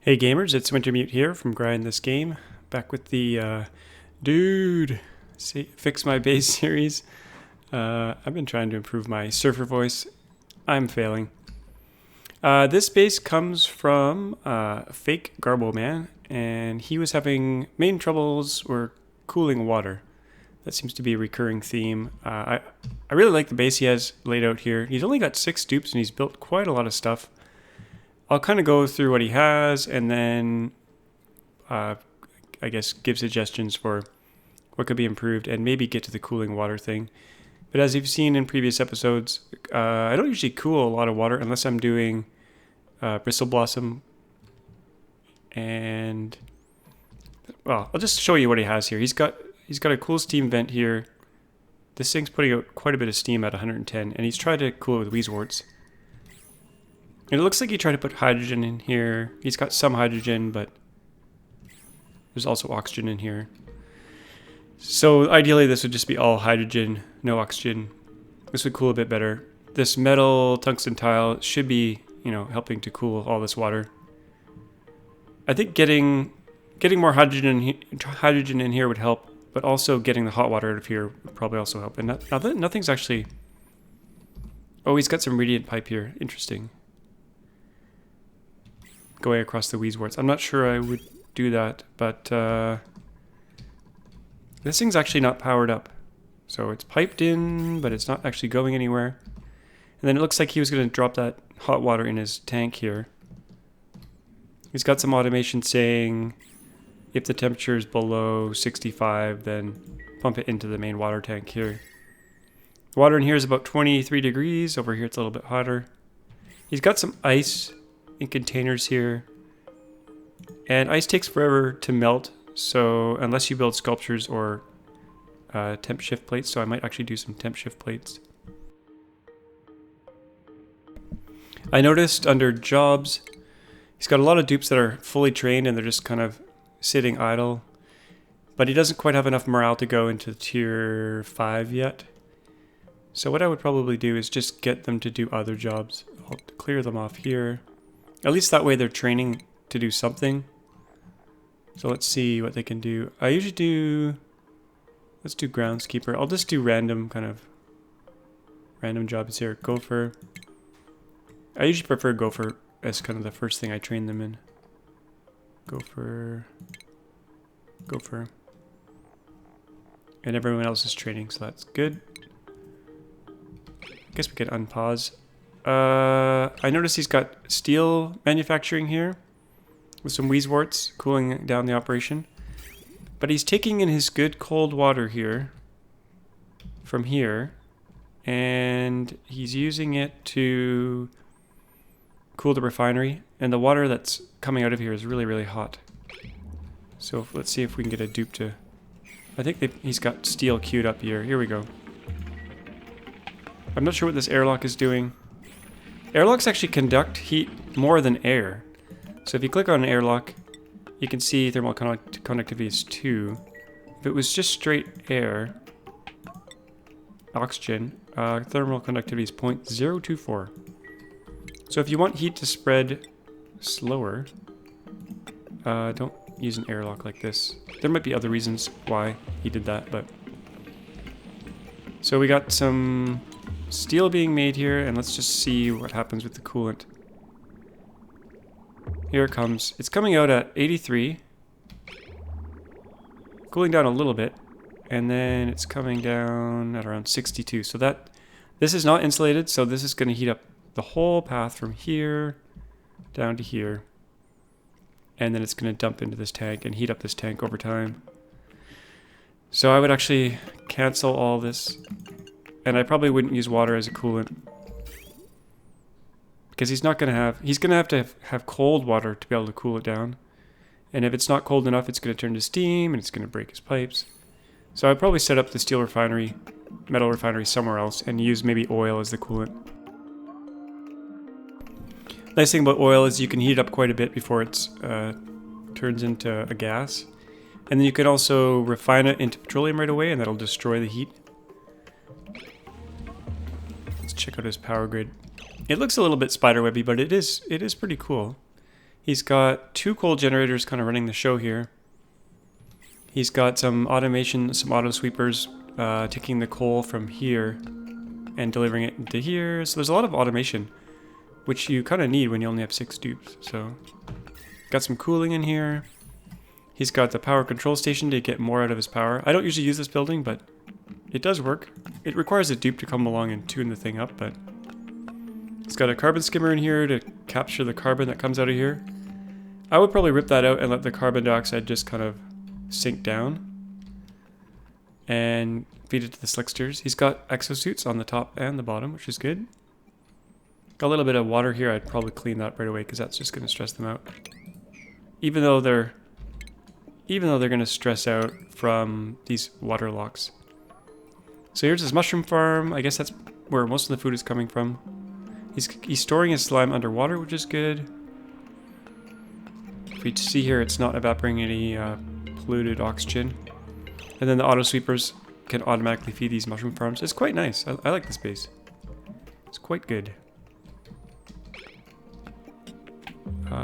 Hey gamers, it's Wintermute here from Grind This Game, back with the Fix My Base series. I've been trying to improve my surfer voice. I'm failing. This base comes from fake Garbo Man, and he was having main troubles or cooling water. That seems to be a recurring theme. I really like the base he has laid out here. He's only got 6 dupes and he's built quite a lot of stuff. I'll kind of go through what he has and then I guess give suggestions for what could be improved and maybe get to the cooling water thing. But as you've seen in previous episodes, I don't usually cool a lot of water unless I'm doing bristle blossom. And well, I'll just show you what he has here. He's got a cool steam vent here. This thing's putting out quite a bit of steam at 110, and he's tried to cool it with wheezeworts. And it looks like he tried to put hydrogen in here. He's got some hydrogen, but there's also oxygen in here. So ideally this would just be all hydrogen, no oxygen. This would cool a bit better. This metal tungsten tile should be, helping to cool all this water. I think getting more hydrogen in here would help, but also getting the hot water out of here would probably also help. And nothing's actually... Oh, he's got some radiant pipe here. Interesting. Going across the wheezeworts. I'm not sure I would do that, but this thing's actually not powered up. So it's piped in, but it's not actually going anywhere. And then it looks like he was going to drop that hot water in his tank here. He's got some automation saying if the temperature is below 65, then pump it into the main water tank here. The water in here is about 23 degrees. Over here it's a little bit hotter. He's got some ice in containers here, and ice takes forever to melt, so unless you build sculptures or temp shift plates, so I might actually do some temp shift plates. I noticed under jobs he's got a lot of dupes that are fully trained and they're just kind of sitting idle, but he doesn't quite have enough morale to go into tier 5 yet. So what I would probably do is just get them to do other jobs. I'll clear them off here. At least that way they're training to do something. So let's see what they can do. I usually do... Let's do groundskeeper. I'll just do random jobs here. Gopher. I usually prefer gopher as kind of the first thing I train them in. Gopher. And everyone else is training, so that's good. I guess we can unpause. I noticed he's got steel manufacturing here with some wheezeworts cooling down the operation. But he's taking in his good cold water here from here, and he's using it to cool the refinery. And the water that's coming out of here is really, really hot. So let's see if we can get a dupe to... I think he's got steel queued up here. Here we go. I'm not sure what this airlock is doing. Airlocks actually conduct heat more than air. So if you click on an airlock, you can see thermal conductivity is 2. If it was just straight air, oxygen, thermal conductivity is 0.024. So if you want heat to spread slower, don't use an airlock like this. There might be other reasons why he did that, but... So we got some steel being made here, and let's just see what happens with the coolant. Here it comes. It's coming out at 83, cooling down a little bit, and then it's coming down at around 62. So this is not insulated, so this is going to heat up the whole path from here down to here, and then it's going to dump into this tank and heat up this tank over time. So I would actually cancel all this. And I probably wouldn't use water as a coolant, because he's going to have cold water to be able to cool it down. And if it's not cold enough, it's going to turn to steam and it's going to break his pipes. So I'd probably set up the metal refinery somewhere else and use maybe oil as the coolant. Nice thing about oil is you can heat it up quite a bit before it turns into a gas. And then you can also refine it into petroleum right away, and that'll destroy the heat. Check out his power grid. It looks a little bit spiderwebby, but it is pretty cool. He's got 2 coal generators kind of running the show here. He's got some automation, some auto sweepers taking the coal from here and delivering it into here. So there's a lot of automation, which you kind of need when you only have 6 dupes. So got some cooling in here. He's got the power control station to get more out of his power. I don't usually use this building, but it does work. It requires a dupe to come along and tune the thing up, but it's got a carbon skimmer in here to capture the carbon that comes out of here. I would probably rip that out and let the carbon dioxide just kind of sink down and feed it to the slicksters. He's got exosuits on the top and the bottom, which is good. Got a little bit of water here. I'd probably clean that right away because that's just going to stress them out. Even though they're going to stress out from these water locks. So here's his mushroom farm. I guess that's where most of the food is coming from. He's storing his slime underwater, which is good. If we see here, it's not evaporating any polluted oxygen. And then the auto sweepers can automatically feed these mushroom farms. It's quite nice. I like this base. It's quite good.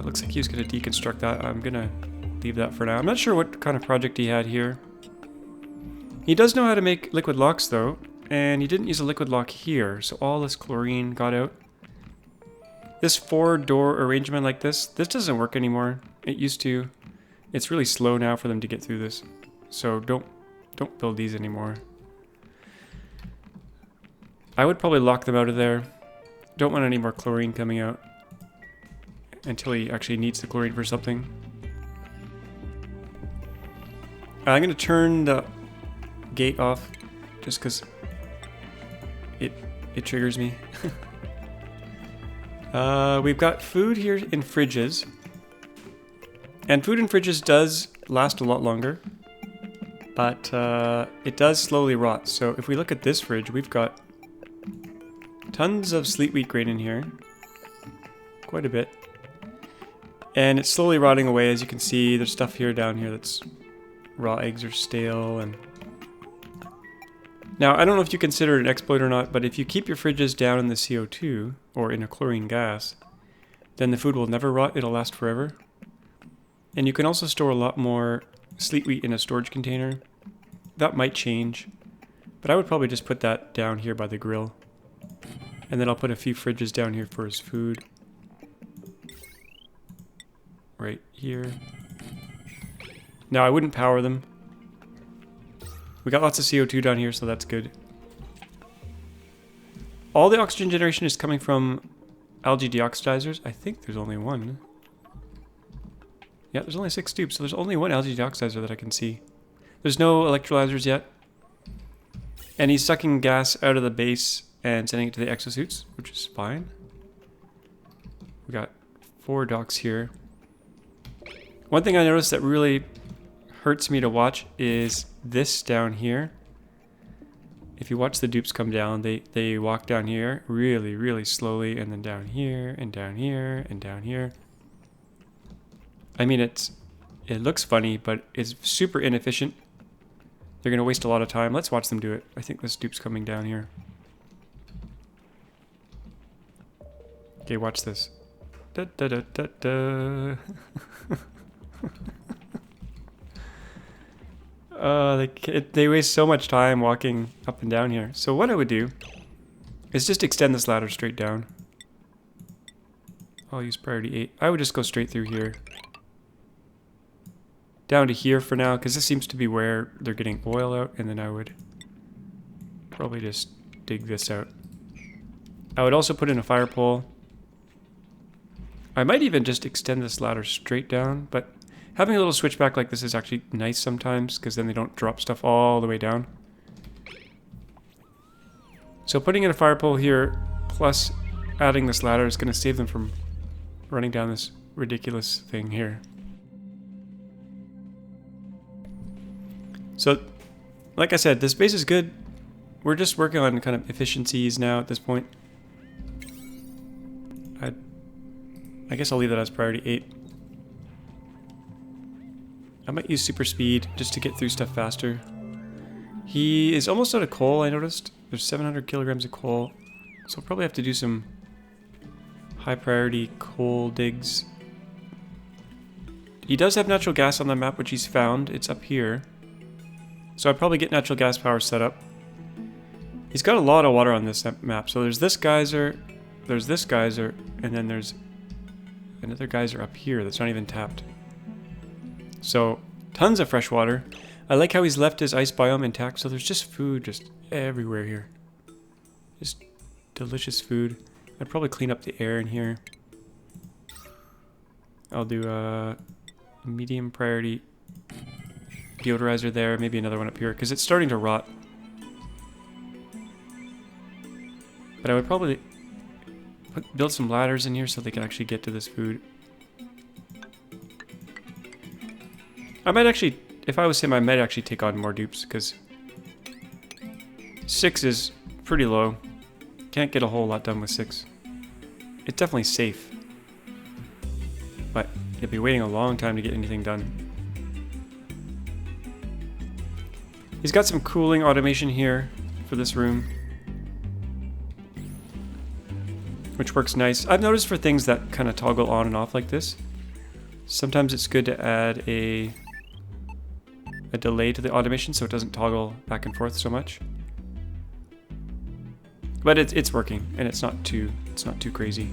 Looks like he was going to deconstruct that. I'm going to leave that for now. I'm not sure what kind of project he had here. He does know how to make liquid locks though, and he didn't use a liquid lock here, so all this chlorine got out. This 4-door arrangement like this doesn't work anymore. It used to. It's really slow now for them to get through this, so don't build these anymore. I would probably lock them out of there. Don't want any more chlorine coming out until he actually needs the chlorine for something. I'm going to turn the gate off just because it triggers me. We've got food here in fridges, and food in fridges does last a lot longer, but it does slowly rot. So if we look at this fridge, we've got tons of sleet wheat grain in here, quite a bit, and it's slowly rotting away. As you can see, there's stuff here down here that's raw eggs are stale. And now I don't know if you consider it an exploit or not, but if you keep your fridges down in the CO2 or in a chlorine gas, then the food will never rot. It'll last forever. And you can also store a lot more sleet wheat in a storage container. That might change, but I would probably just put that down here by the grill, and then I'll put a few fridges down here for his food right here. Now I wouldn't power them. We got lots of CO2 down here, so that's good. All the oxygen generation is coming from algae deoxidizers. I think there's only one. Yeah, there's only 6 tubes, so there's only one algae deoxidizer that I can see. There's no electrolyzers yet. And he's sucking gas out of the base and sending it to the exosuits, which is fine. We got 4 docks here. One thing I noticed that really hurts me to watch is this down here. If you watch the dupes come down, they walk down here really, really slowly, and then down here, and down here, and down here. I mean, it looks funny, but it's super inefficient. They're going to waste a lot of time. Let's watch them do it. I think this dupe's coming down here. Okay, watch this. Da, da, da, da, da. They waste so much time walking up and down here. So what I would do is just extend this ladder straight down. I'll use priority 8. I would just go straight through here. Down to here for now, because this seems to be where they're getting oil out, and then I would probably just dig this out. I would also put in a fire pole. I might even just extend this ladder straight down, but having a little switchback like this is actually nice sometimes, because then they don't drop stuff all the way down. So putting in a fire pole here, plus adding this ladder is going to save them from running down this ridiculous thing here. So, like I said, this base is good. We're just working on kind of efficiencies now at this point. I guess I'll leave that as priority 8. I might use super speed just to get through stuff faster. He is almost out of coal, I noticed. There's 700 kilograms of coal. So I'll probably have to do some high priority coal digs He does have natural gas on the map, which he's found. It's up here. So I'd probably get natural gas power set up. He's got a lot of water on this map. So there's this geyser, and then there's another geyser up here that's not even tapped. So tons of fresh water. I like how he's left his ice biome intact, so there's just food just everywhere here. Just delicious food. I'd probably clean up the air in here. I'll do a medium priority deodorizer there, maybe another one up here, because it's starting to rot. But I would probably build some ladders in here so they can actually get to this food. I might actually, if I was him, I might actually take on more dupes, because 6 is pretty low. Can't get a whole lot done with 6. It's definitely safe, but you'll be waiting a long time to get anything done. He's got some cooling automation here for this room, which works nice. I've noticed for things that kind of toggle on and off like this, sometimes it's good to add a delay to the automation so it doesn't toggle back and forth so much. But it's working, and it's not too crazy.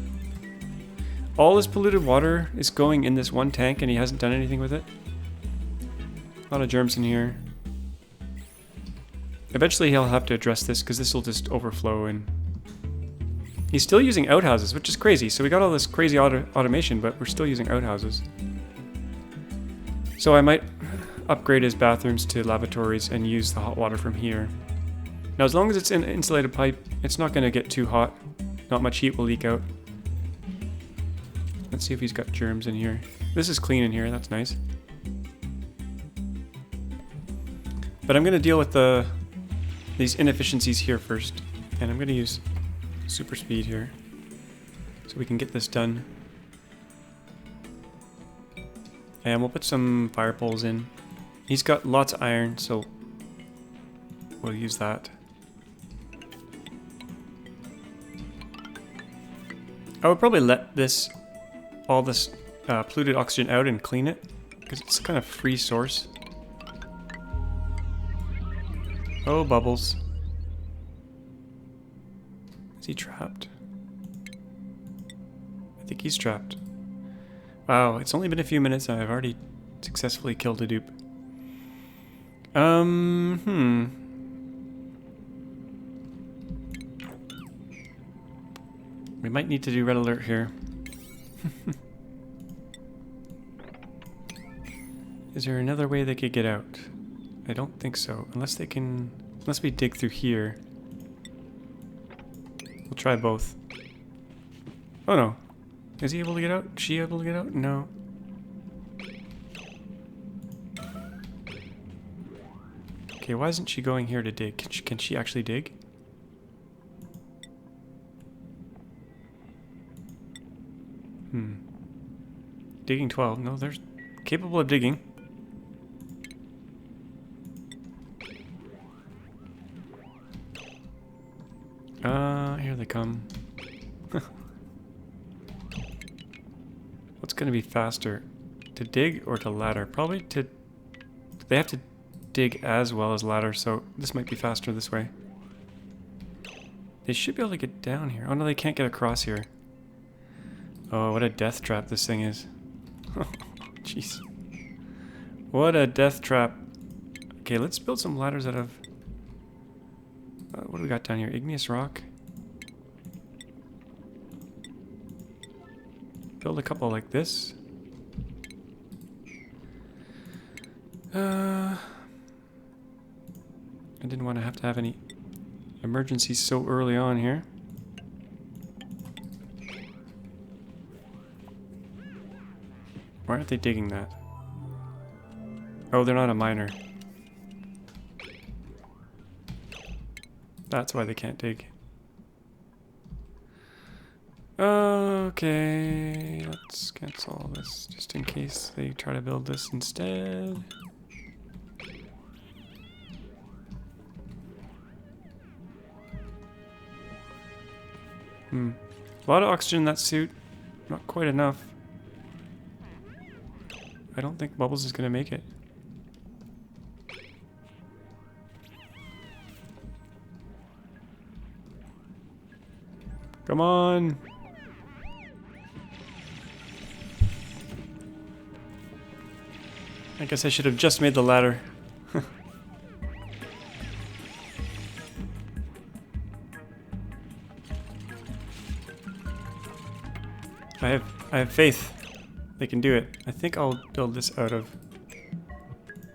All his polluted water is going in this one tank, and he hasn't done anything with it. A lot of germs in here. Eventually he'll have to address this, because this will just overflow, and he's still using outhouses, which is crazy. So we got all this crazy automation, but we're still using outhouses. So I might upgrade his bathrooms to lavatories and use the hot water from here. Now, as long as it's in insulated pipe, it's not going to get too hot. Not much heat will leak out. Let's see if he's got germs in here. This is clean in here, that's nice. But I'm going to deal with these inefficiencies here first. And I'm going to use super speed here so we can get this done. And we'll put some fire poles in. He's got lots of iron, so we'll use that. I would probably let all this polluted oxygen out and clean it, because it's kind of free source. Oh, bubbles. Is he trapped? I think he's trapped. Wow, it's only been a few minutes and I've already successfully killed a dupe. We might need to do red alert here. Is there another way they could get out? I don't think so. Unless we dig through here. We'll try both. Oh no. Is he able to get out? Is she able to get out? No. Okay, why isn't she going here to dig? Can she actually dig? Digging 12. No, they're capable of digging. Here they come. What's going to be faster? To dig or to ladder? Probably to... They have to dig as well as ladder, so this might be faster this way. They should be able to get down here. Oh no, they can't get across here. Oh, what a death trap this thing is. Jeez. What a death trap. Okay, let's build some ladders out of... what do we got down here? Igneous rock. Build a couple like this. I didn't want to have any emergencies so early on here. Why aren't they digging that? Oh, they're not a miner. That's why they can't dig. Okay, let's cancel all this just in case they try to build this instead. A lot of oxygen in that suit. Not quite enough. I don't think Bubbles is going to make it. Come on! I guess I should have just made the ladder. I have faith. They can do it. I think I'll build this out of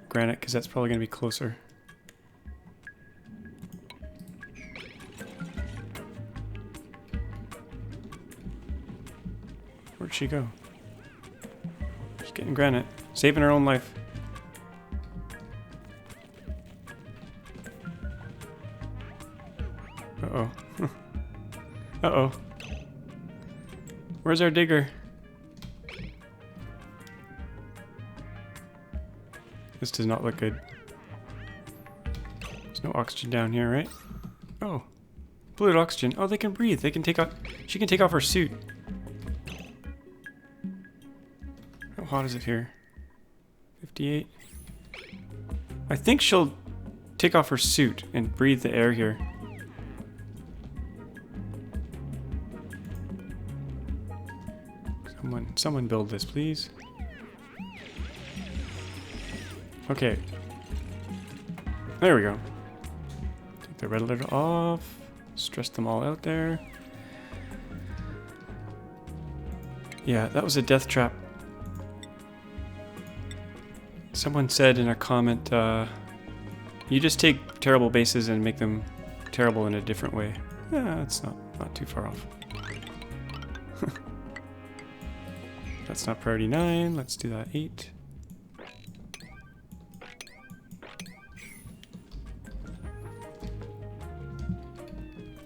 granite because that's probably going to be closer. Where'd she go? She's getting granite. Saving her own life. Uh-oh. Uh-oh. Where's our digger? This does not look good. There's no oxygen down here, right? Oh. Fluid oxygen. Oh, they can breathe. They can take off... She can take off her suit. How hot is it here? 58. I think she'll take off her suit and breathe the air here. Someone build this, please. Okay. There we go. Take the red letter off. Stress them all out there. Yeah, that was a death trap. Someone said in a comment, you just take terrible bases and make them terrible in a different way. Yeah, it's not too far off. That's not priority 9. Let's do that 8.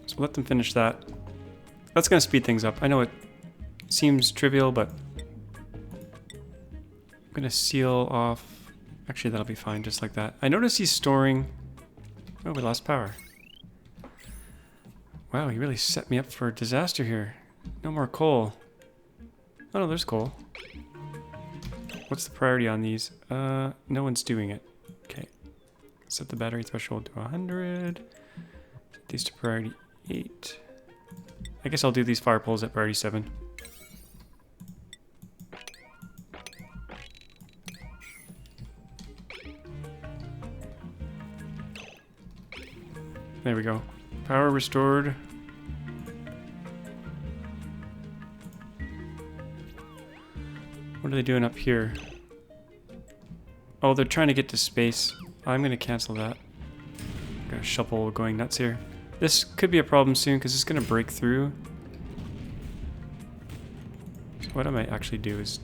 So let them finish that. That's going to speed things up. I know it seems trivial, but I'm going to seal off. Actually, that'll be fine just like that. I notice he's storing... Oh, we lost power. Wow, he really set me up for a disaster here. No more coal. Oh no, there's coal. What's the priority on these? No one's doing it. Okay. Set the battery threshold to 100. Set these to priority 8. I guess I'll do these fire poles at priority 7. There we go. Power restored. What are they doing up here? Oh, they're trying to get to space. I'm going to cancel that. Got a shovel going nuts here. This could be a problem soon because it's going to break through. So what I might actually do is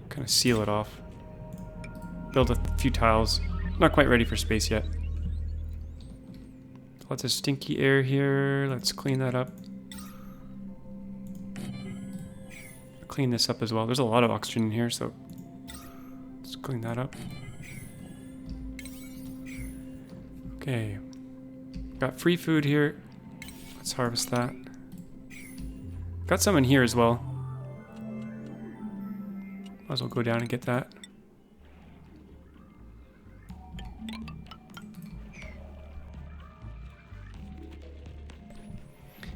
kind of seal it off. Build a few tiles. Not quite ready for space yet. Lots of stinky air here. Let's clean that up. Clean this up as well. There's a lot of oxygen in here, so let's clean that up. Okay. Got free food here. Let's harvest that. Got some in here as well. Might as well go down and get that.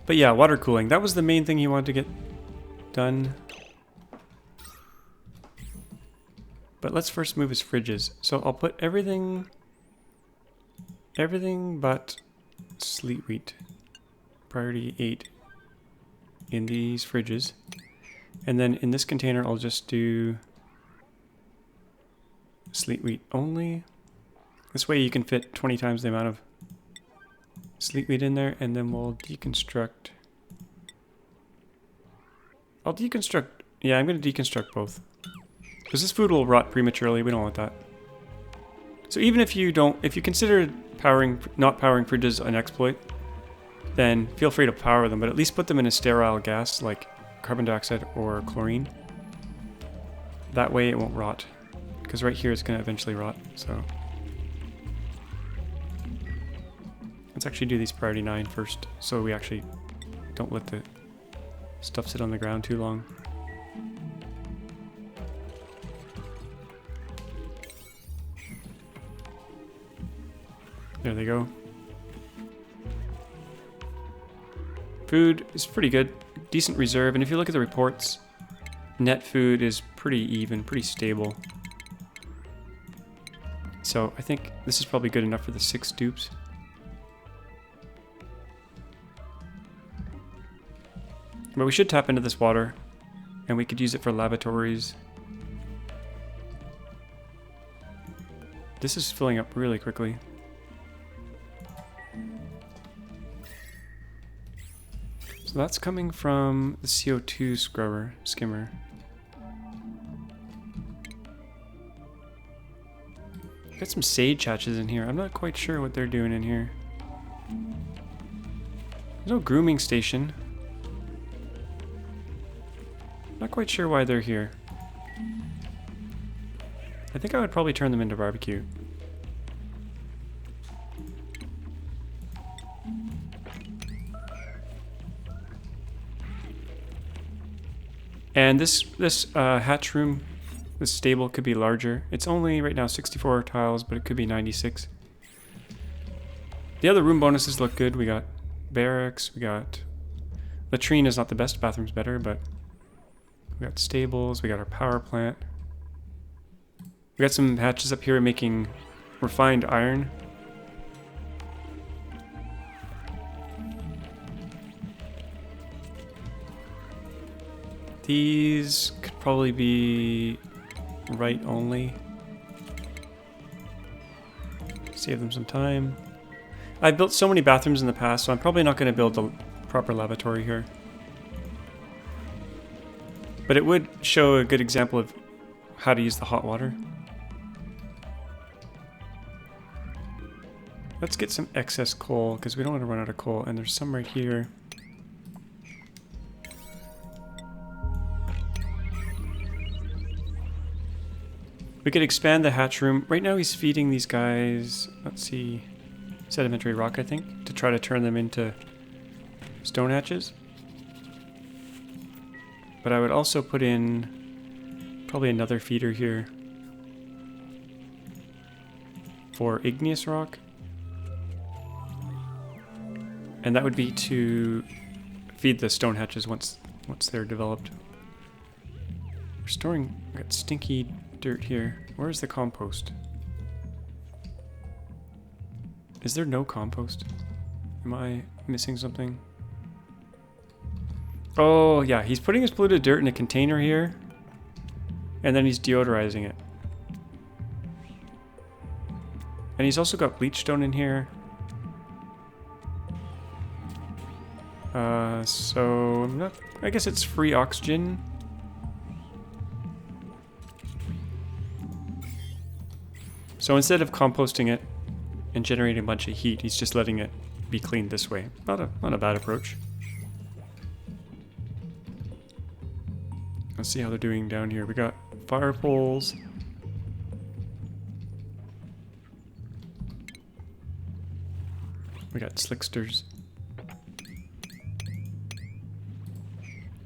But yeah, water cooling. That was the main thing he wanted to get done. But let's first move his fridges. So I'll put everything but sleet wheat, priority 8, in these fridges. And then in this container, I'll just do sleet wheat only. This way you can fit 20 times the amount of sleet wheat in there, and then we'll deconstruct. I'll deconstruct. Yeah, I'm going to deconstruct both. Because this food will rot prematurely. We don't want that. So even if you consider not powering fridges an exploit, then feel free to power them, but at least put them in a sterile gas like carbon dioxide or chlorine. That way it won't rot. Because right here it's going to eventually rot, so. Let's actually do these priority 9 first, so we actually don't let the stuff sit on the ground too long. There they go. Food is pretty good. Decent reserve. And if you look at the reports, net food is pretty even, pretty stable. So I think this is probably good enough for the 6 dupes. But we should tap into this water, and we could use it for lavatories. This is filling up really quickly. So that's coming from the CO2 skimmer. Got some sage hatches in here. I'm not quite sure what they're doing in here. There's no grooming station. Not quite sure why they're here. I think I would probably turn them into barbecue. And this hatch room, this stable could be larger. It's only right now 64 tiles, but it could be 96. The other room bonuses look good. We got barracks, we got latrine is not the best, bathroom's better, but we got stables, we got our power plant. We got some hatches up here making refined iron. These could probably be right only. Save them some time. I've built so many bathrooms in the past, so I'm probably not going to build a proper lavatory here. But it would show a good example of how to use the hot water. Let's get some excess coal, because we don't want to run out of coal, and there's some right here. We could expand the hatch room. Right now he's feeding these guys, let's see, sedimentary rock, I think, to try to turn them into stone hatches. But I would also put in probably another feeder here for igneous rock. And that would be to feed the stone hatches once they're developed. We're storing, we got stinky dirt here. Where's the compost? Is there no compost? Am I missing something? Oh yeah, he's putting his polluted dirt in a container here, and then he's deodorizing it. And he's also got bleach stone in here. So I'm not, I guess it's free oxygen. So instead of composting it and generating a bunch of heat, he's just letting it be cleaned this way. Not a bad approach. Let's see how they're doing down here. We got fire poles. We got slicksters.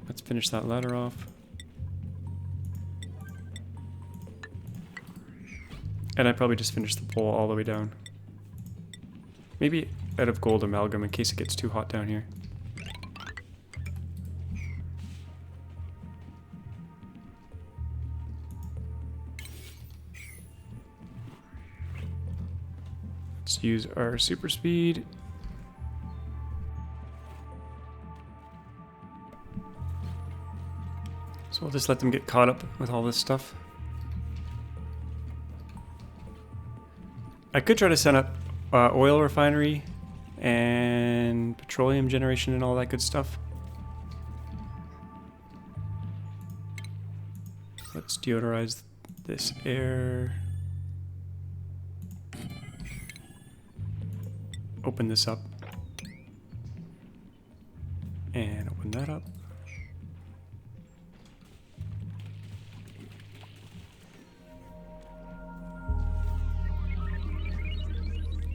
Let's finish that ladder off. And I probably just finished the pole all the way down. Maybe out of gold amalgam in case it gets too hot down here. Let's use our super speed. So we'll just let them get caught up with all this stuff. I could try to set up oil refinery and petroleum generation and all that good stuff. Let's deodorize this air. Open this up. And open that up.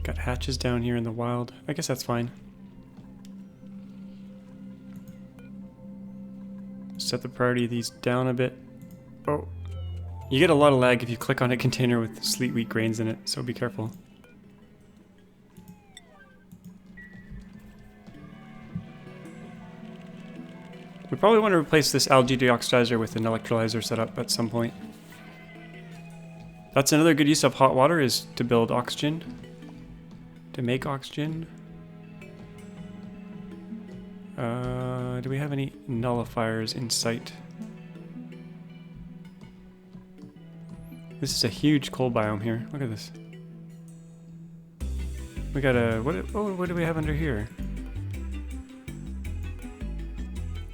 Got hatches down here in the wild. I guess that's fine. Set the priority of these down a bit. Oh, you get a lot of lag if you click on a container with sleet wheat grains in it, so be careful. We probably want to replace this algae deoxidizer with an electrolyzer setup at some point. That's another good use of hot water, is to build oxygen. To make oxygen. Do we have any nullifiers in sight? This is a huge coal biome here. Look at this. We got a... what do we have under here?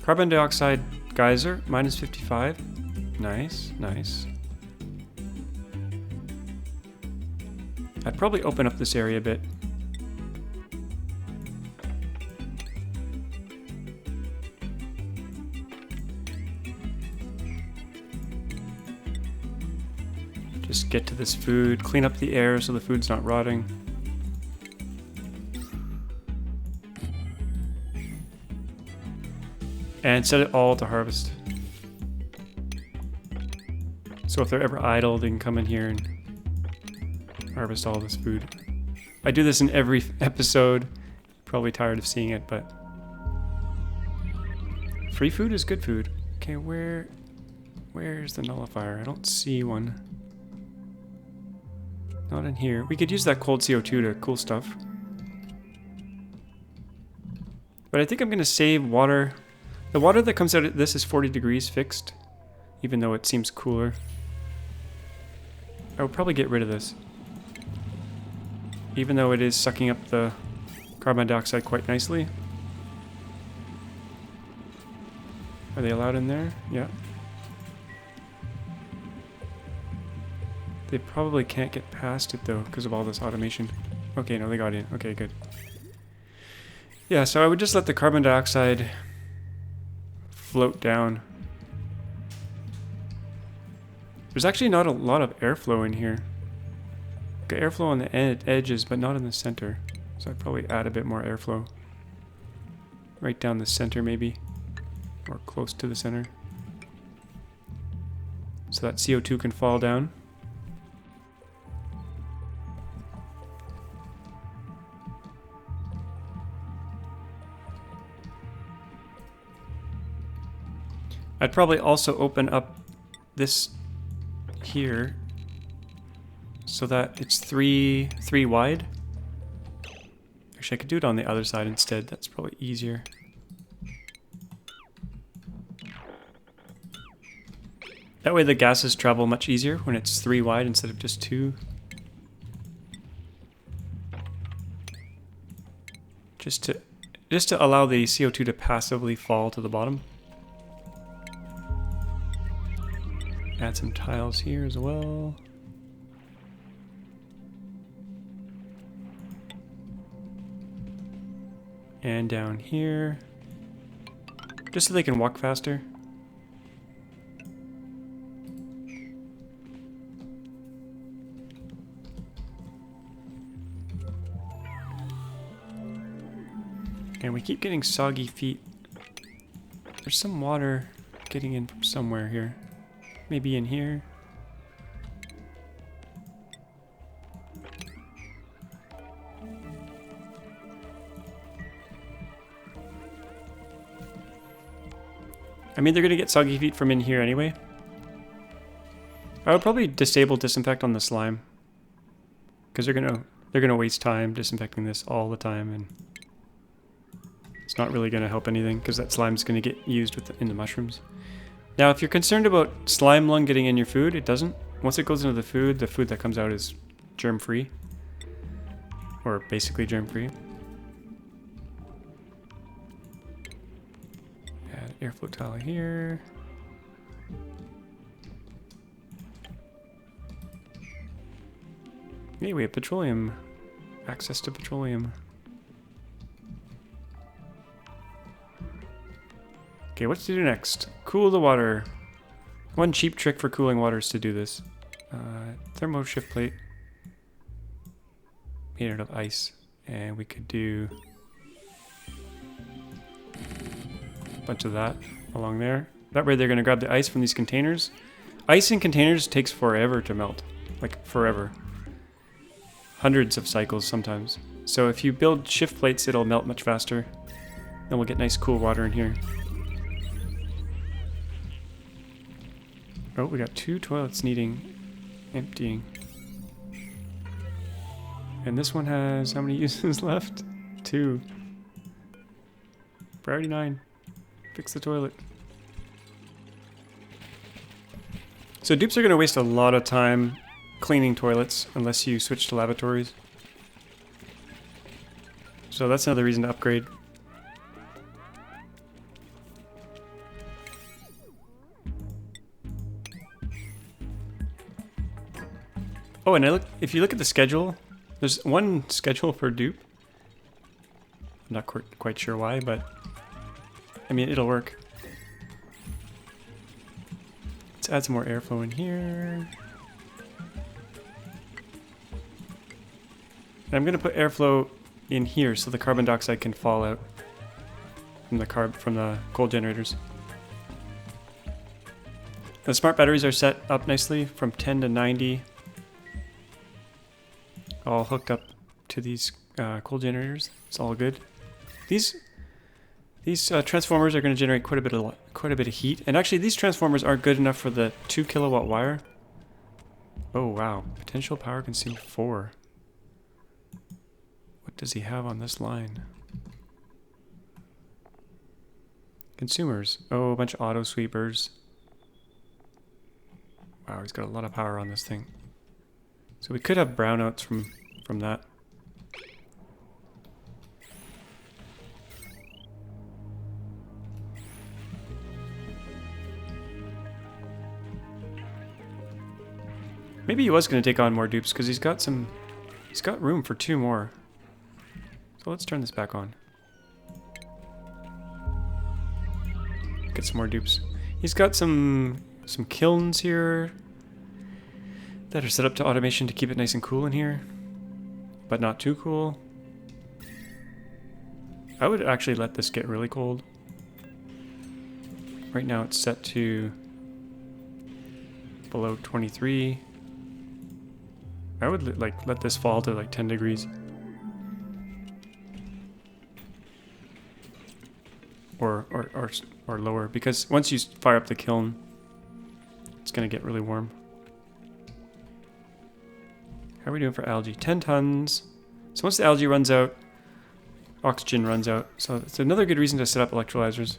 Carbon dioxide geyser, minus 55. Nice, nice. I'd probably open up this area a bit. Just get to this food, clean up the air so the food's not rotting. And set it all to harvest. So if they're ever idle, they can come in here and harvest all this food. I do this in every episode. Probably tired of seeing it, but free food is good food. Okay, where's the nullifier? I don't see one. Not in here. We could use that cold CO2 to cool stuff. But I think I'm gonna save water. The water that comes out of this is 40 degrees fixed, even though it seems cooler. I would probably get rid of this, even though it is sucking up the carbon dioxide quite nicely. Are they allowed in there? Yeah. They probably can't get past it though because of all this automation. Okay, no, they got in. Okay, good. Yeah, so I would just let the carbon dioxide float down. There's actually not a lot of airflow in here. Got airflow on the edges, but not in the center. So I'd probably add a bit more airflow. Right down the center maybe. Or close to the center. So that CO2 can fall down. I'd probably also open up this here so that it's three wide. Actually, I could do it on the other side instead. That's probably easier. That way the gases travel much easier when it's 3 wide instead of just 2. Just to allow the CO2 to passively fall to the bottom. Add some tiles here as well. And down here. Just so they can walk faster. And we keep getting soggy feet. There's some water getting in from somewhere here. Maybe in here. I mean, they're gonna get soggy feet from in here anyway. I would probably disable disinfect on the slime, because they're gonna waste time disinfecting this all the time, and it's not really gonna help anything because that slime's gonna get used in the mushrooms. Now, if you're concerned about slime lung getting in your food, it doesn't. Once it goes into the food that comes out is germ-free. Or basically germ-free. Add airflow tile here. Hey, we have petroleum. Access to petroleum. Okay, what to do next? Cool the water. One cheap trick for cooling water is to do this. Thermo shift plate. Made out of ice. And we could do a bunch of that along there. That way they're going to grab the ice from these containers. Ice in containers takes forever to melt. Like, forever. Hundreds of cycles sometimes. So if you build shift plates, it'll melt much faster. Then we'll get nice cool water in here. Oh, we got 2 toilets needing emptying. And this one has how many uses left? 2. Priority 9. Fix the toilet. So dupes are going to waste a lot of time cleaning toilets unless you switch to lavatories. So that's another reason to upgrade. Oh, and if you look at the schedule, there's one schedule per dupe. I'm not quite sure why, but I mean, it'll work. Let's add some more airflow in here. And I'm going to put airflow in here so the carbon dioxide can fall out from the coal generators. The smart batteries are set up nicely from 10 to 90. All hooked up to these coal generators. It's all good. These transformers are going to generate quite a bit of heat, and actually these transformers aren't good enough for the 2 kilowatt wire. Oh wow! Potential power consumed 4. What does he have on this line? Consumers. Oh, a bunch of auto sweepers. Wow, he's got a lot of power on this thing. So we could have brownouts from that. Maybe he was going to take on more dupes because he's got room for 2 more. So let's turn this back on. Get some more dupes. He's got some kilns here that are set up to automation to keep it nice and cool in here, but not too cool. I would actually let this get really cold. Right now it's set to below 23. I would let this fall to like 10 degrees. Or lower, because once you fire up the kiln, it's gonna get really warm. How are we doing for algae? 10 tons. So once the algae runs out, oxygen runs out. So it's another good reason to set up electrolyzers.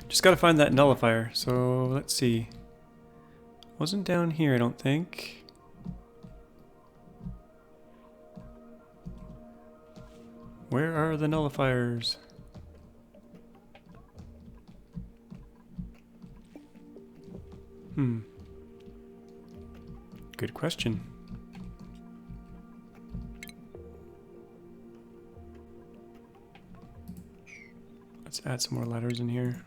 Just gotta find that nullifier. So let's see. Wasn't down here, I don't think. Where are the nullifiers? Good question. Let's add some more letters in here.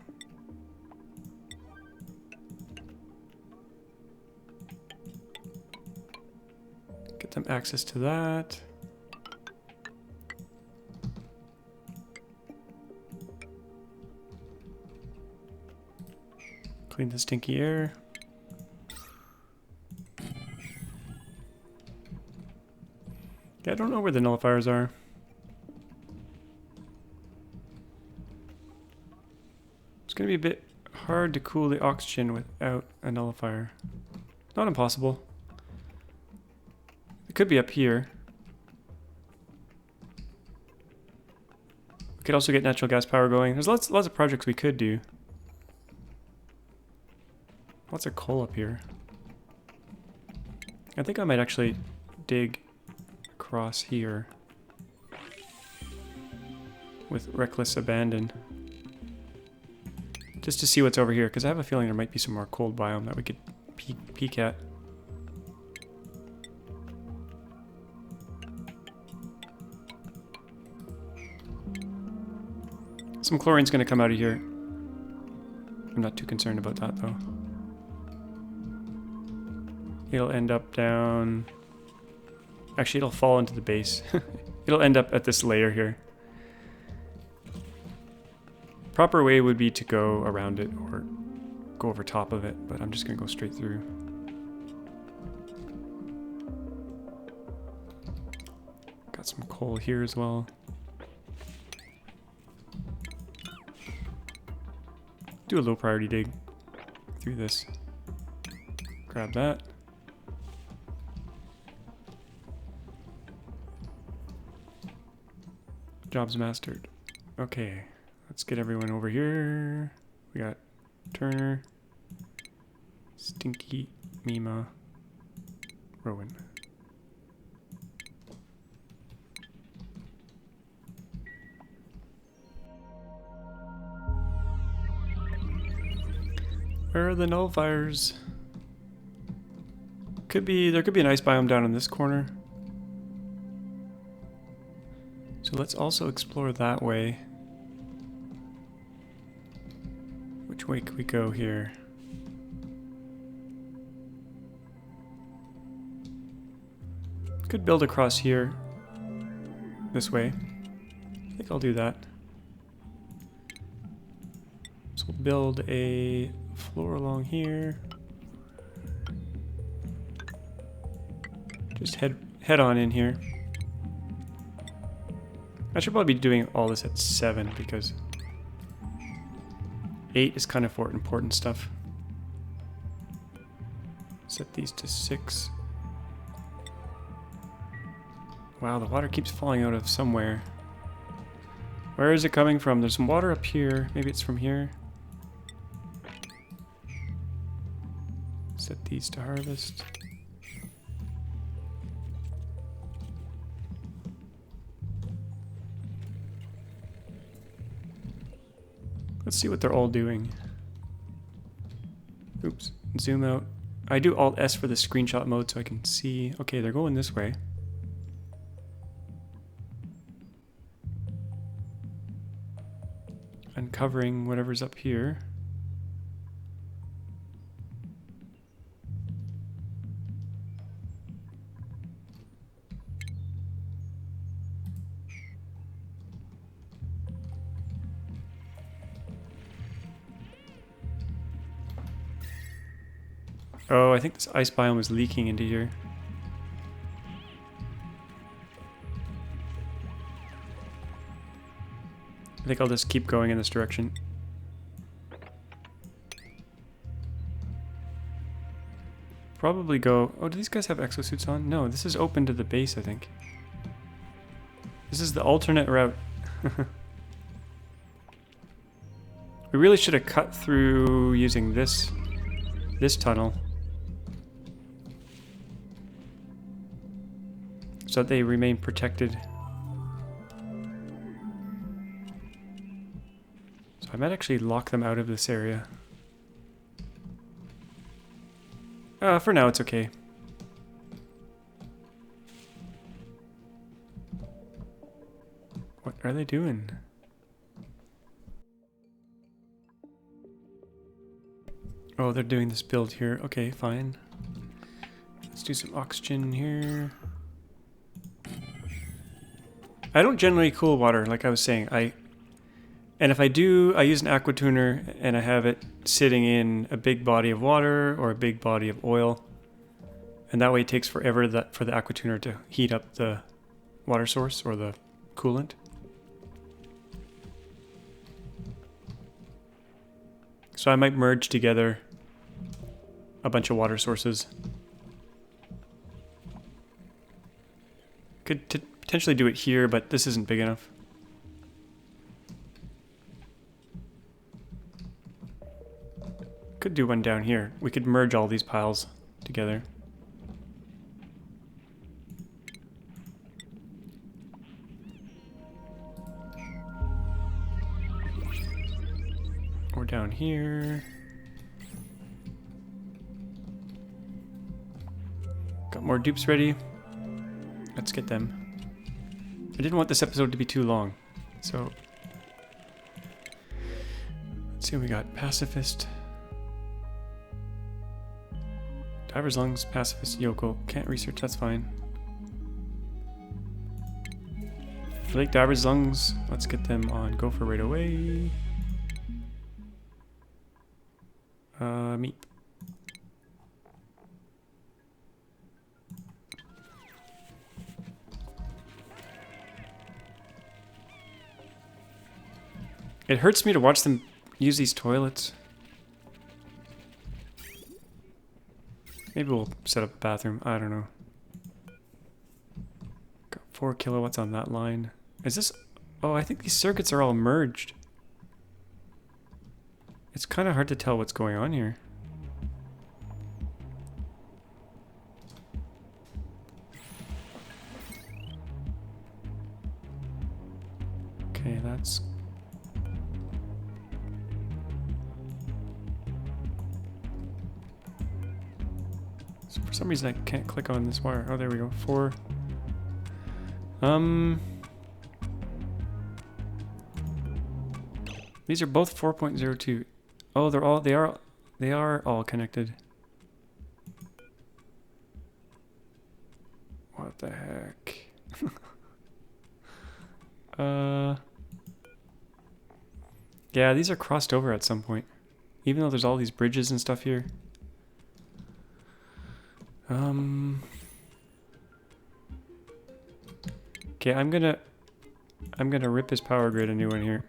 Get them access to that. Clean the stinky air. Yeah, I don't know where the nullifiers are. It's going to be a bit hard to cool the oxygen without a nullifier. Not impossible. It could be up here. We could also get natural gas power going. There's lots of projects we could do. Lots of coal up here. I think I might actually dig across here with reckless abandon. Just to see what's over here, because I have a feeling there might be some more cold biome that we could peek at. Some chlorine's going to come out of here. I'm not too concerned about that though. It'll end up down... Actually, it'll fall into the base. It'll end up at this layer here. Proper way would be to go around it or go over top of it, but I'm just going to go straight through. Got some coal here as well. Do a low priority dig through this. Grab that. Jobs mastered. Okay, let's get everyone over here. We got Turner, Stinky, Mima, Rowan. Where are the nullifiers? There could be an ice biome down in this corner. So let's also explore that way. Which way could we go here? Could build across here. This way. I think I'll do that. So we'll build a floor along here. Just head on in here. I should probably be doing all this at 7 because 8 is kind of for important stuff. Set these to 6. Wow, the water keeps falling out of somewhere. Where is it coming from? There's some water up here. Maybe it's from here. Set these to harvest. Let's see what they're all doing. Oops, zoom out. I do Alt S for the screenshot mode so I can see. Okay, they're going this way. Uncovering whatever's up here. Oh, I think this ice biome is leaking into here. I think I'll just keep going in this direction. Probably go... Oh, do these guys have exosuits on? No, this is open to the base, I think. This is the alternate route. We really should have cut through using this tunnel. So that they remain protected. So I might actually lock them out of this area. For now it's okay. What are they doing? Oh, they're doing this build here. Okay, fine. Let's do some oxygen here. I don't generally cool water, like I was saying. And if I do, I use an aqua tuner and I have it sitting in a big body of water or a big body of oil. And that way it takes forever for the aqua tuner to heat up the water source or the coolant. So I might merge together a bunch of water sources. Could potentially do it here, but this isn't big enough. Could do one down here. We could merge all these piles together. Or down here. Got more dupes ready. Let's get them. I didn't want this episode to be too long, so let's see what we got. Pacifist. Diver's lungs, pacifist, yokel. Can't research, that's fine. Lake Diver's lungs. Let's get them on Gopher right away. Meat. It hurts me to watch them use these toilets. Maybe we'll set up a bathroom. I don't know. Got 4 kilowatts on that line. Is this... Oh, I think these circuits are all merged. It's kind of hard to tell what's going on here. Okay, that's... So for some reason I can't click on this wire. Oh, there we go. 4. These are both 4.02. Oh, they are all connected. What the heck? Yeah, these are crossed over at some point. Even though there's all these bridges and stuff here. Okay, I'm gonna rip his power grid a new one here.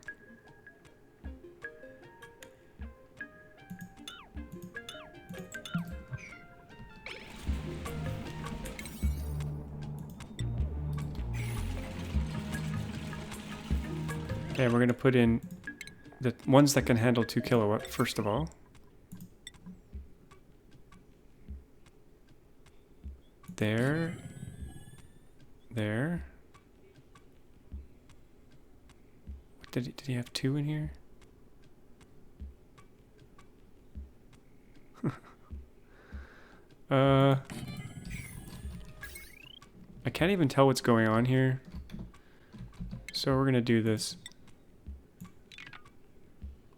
Okay, we're gonna put in the ones that can handle 2 kilowatt first of all. There. There. Did he have 2 in here? I can't even tell what's going on here. So we're gonna do this.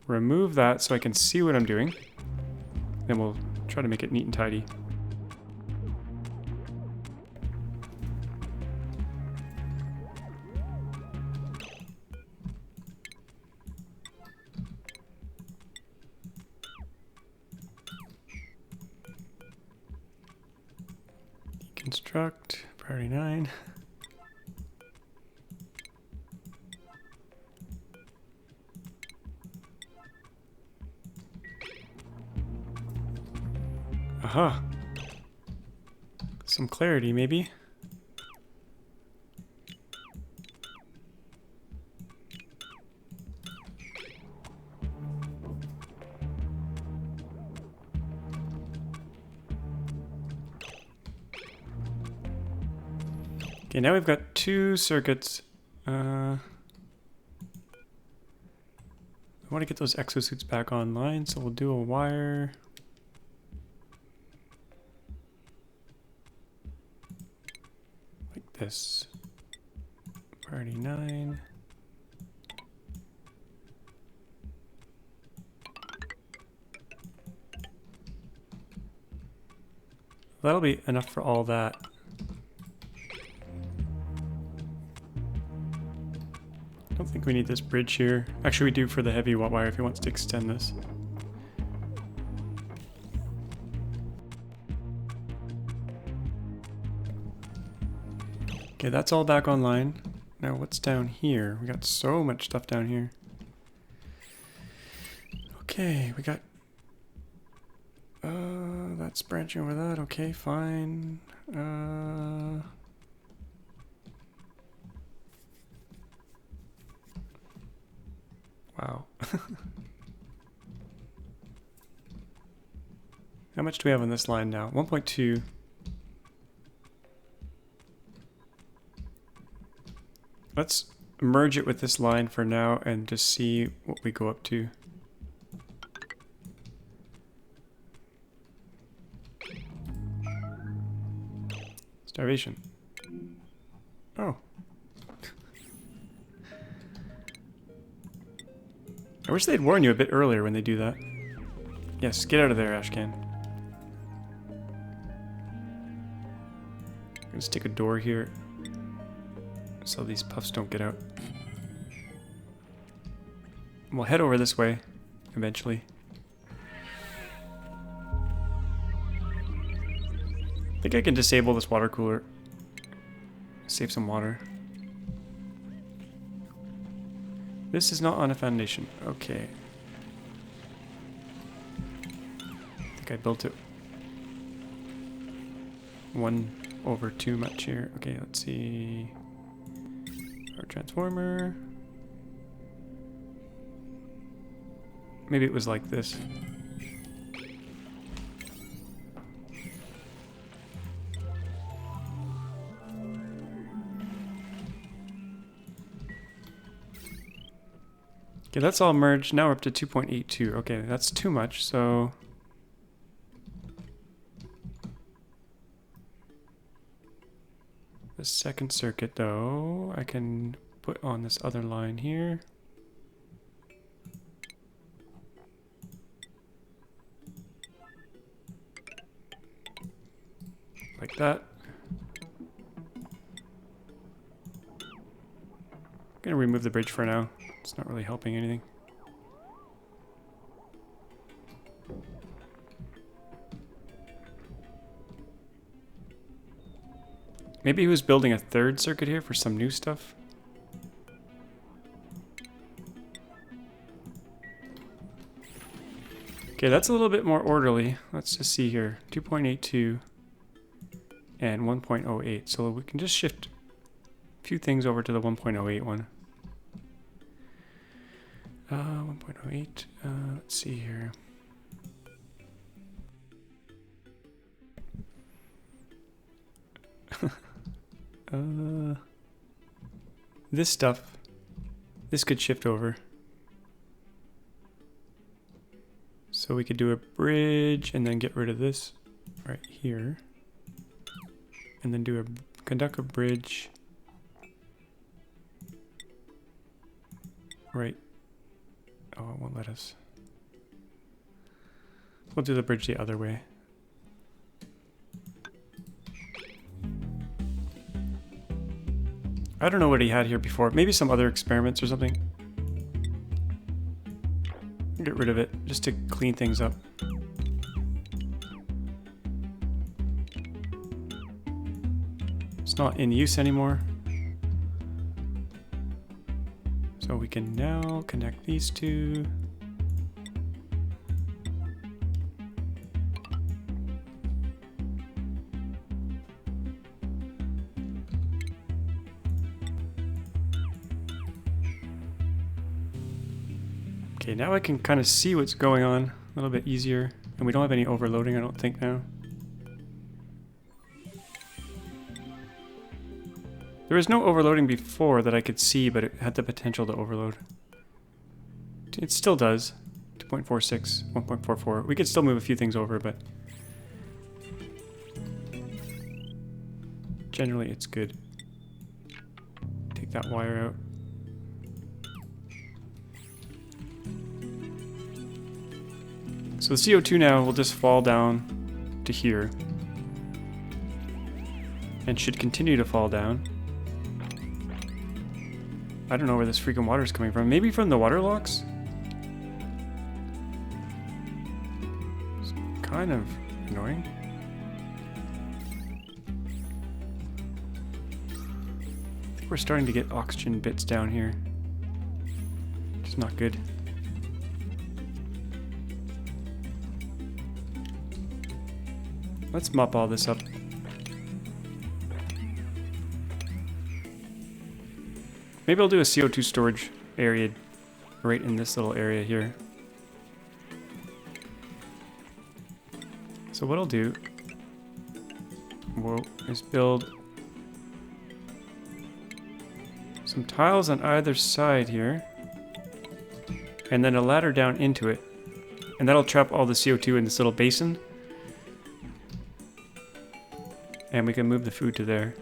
Remove that so I can see what I'm doing. Then we'll try to make it neat and tidy. Deconstruct, priority 9. Aha. Some clarity, maybe. Okay, now we've got 2 circuits. I want to get those exosuits back online, so we'll do a wire. This priority 9. That'll be enough for all that. I don't think we need this bridge here. Actually, we do for the heavy watt wire if he wants to extend this. Okay, that's all back online. Now what's down here? We got so much stuff down here. Okay, we got... that's branching over that. Okay, fine. Wow. How much do we have on this line now? 1.2. Let's merge it with this line for now and just see what we go up to. Starvation. Oh. I wish they'd warn you a bit earlier when they do that. Yes, get out of there, Ashcan. I'm gonna stick a door here so these puffs don't get out. We'll head over this way eventually. I think I can disable this water cooler. Save some water. This is not on a foundation. Okay. I think I built it. 1 over too much here. Okay, let's see. Our transformer. Maybe it was like this. Okay, that's all merged. Now we're up to 2.82. Okay, that's too much, so... The second circuit, though, I can put on this other line here. Like that. I'm gonna remove the bridge for now. It's not really helping anything. Maybe he was building a third circuit here for some new stuff. Okay, that's a little bit more orderly. Let's just see here. 2.82 and 1.08. So we can just shift a few things over to the 1.08 one. 1.08. Let's see here. This stuff, this could shift over. So we could do a bridge and then get rid of this right here. And then do a conduct a bridge right. Oh, it won't let us. We'll do the bridge the other way. I don't know what he had here before. Maybe some other experiments or something. Get rid of it just to clean things up. It's not in use anymore. So we can now connect these two. Okay, now I can kind of see what's going on a little bit easier. And we don't have any overloading, I don't think, now. There was no overloading before that I could see, but it had the potential to overload. It still does. 2.46, 1.44. We could still move a few things over, but... generally, it's good. Take that wire out. So the CO2 now will just fall down to here. And should continue to fall down. I don't know where this freaking water is coming from. Maybe from the water locks? It's kind of annoying. I think we're starting to get oxygen bits down here. Which is not good. Let's mop all this up. Maybe I'll do a CO2 storage area right in this little area here. So what I'll do is build some tiles on either side here, and then a ladder down into it. And that'll trap all the CO2 in this little basin. And we can move the food to there.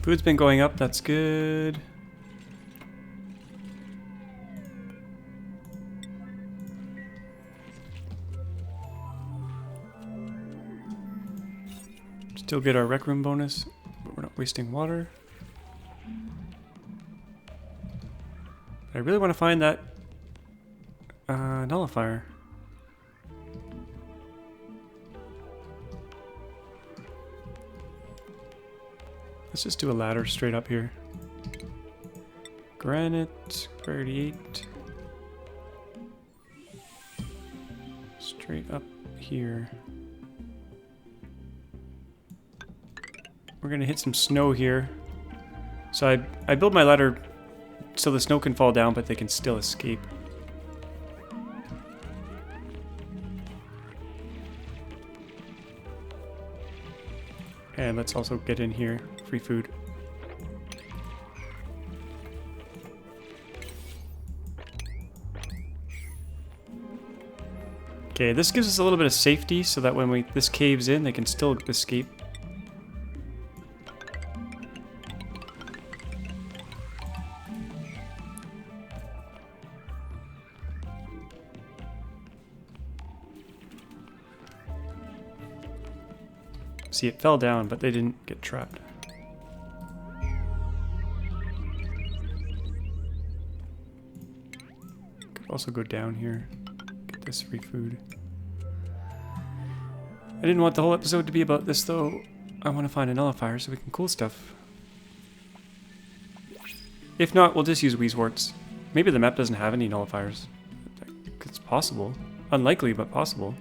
Food's been going up, that's good. Still get our rec room bonus, but we're not wasting water. I really want to find that nullifier. Let's just do a ladder straight up here. granite, 38. Straight up here. We're gonna hit some snow here. So I build my ladder so the snow can fall down, but they can still escape. And let's also get in here. Free food. Okay, this gives us a little bit of safety so that when this caves in, they can still escape. See, it fell down, but they didn't get trapped. Could also go down here. Get this free food. I didn't want the whole episode to be about this, though. I want to find a nullifier so we can cool stuff. If not, we'll just use wheezeworts. Maybe the map doesn't have any nullifiers. It's possible. Unlikely, but possible.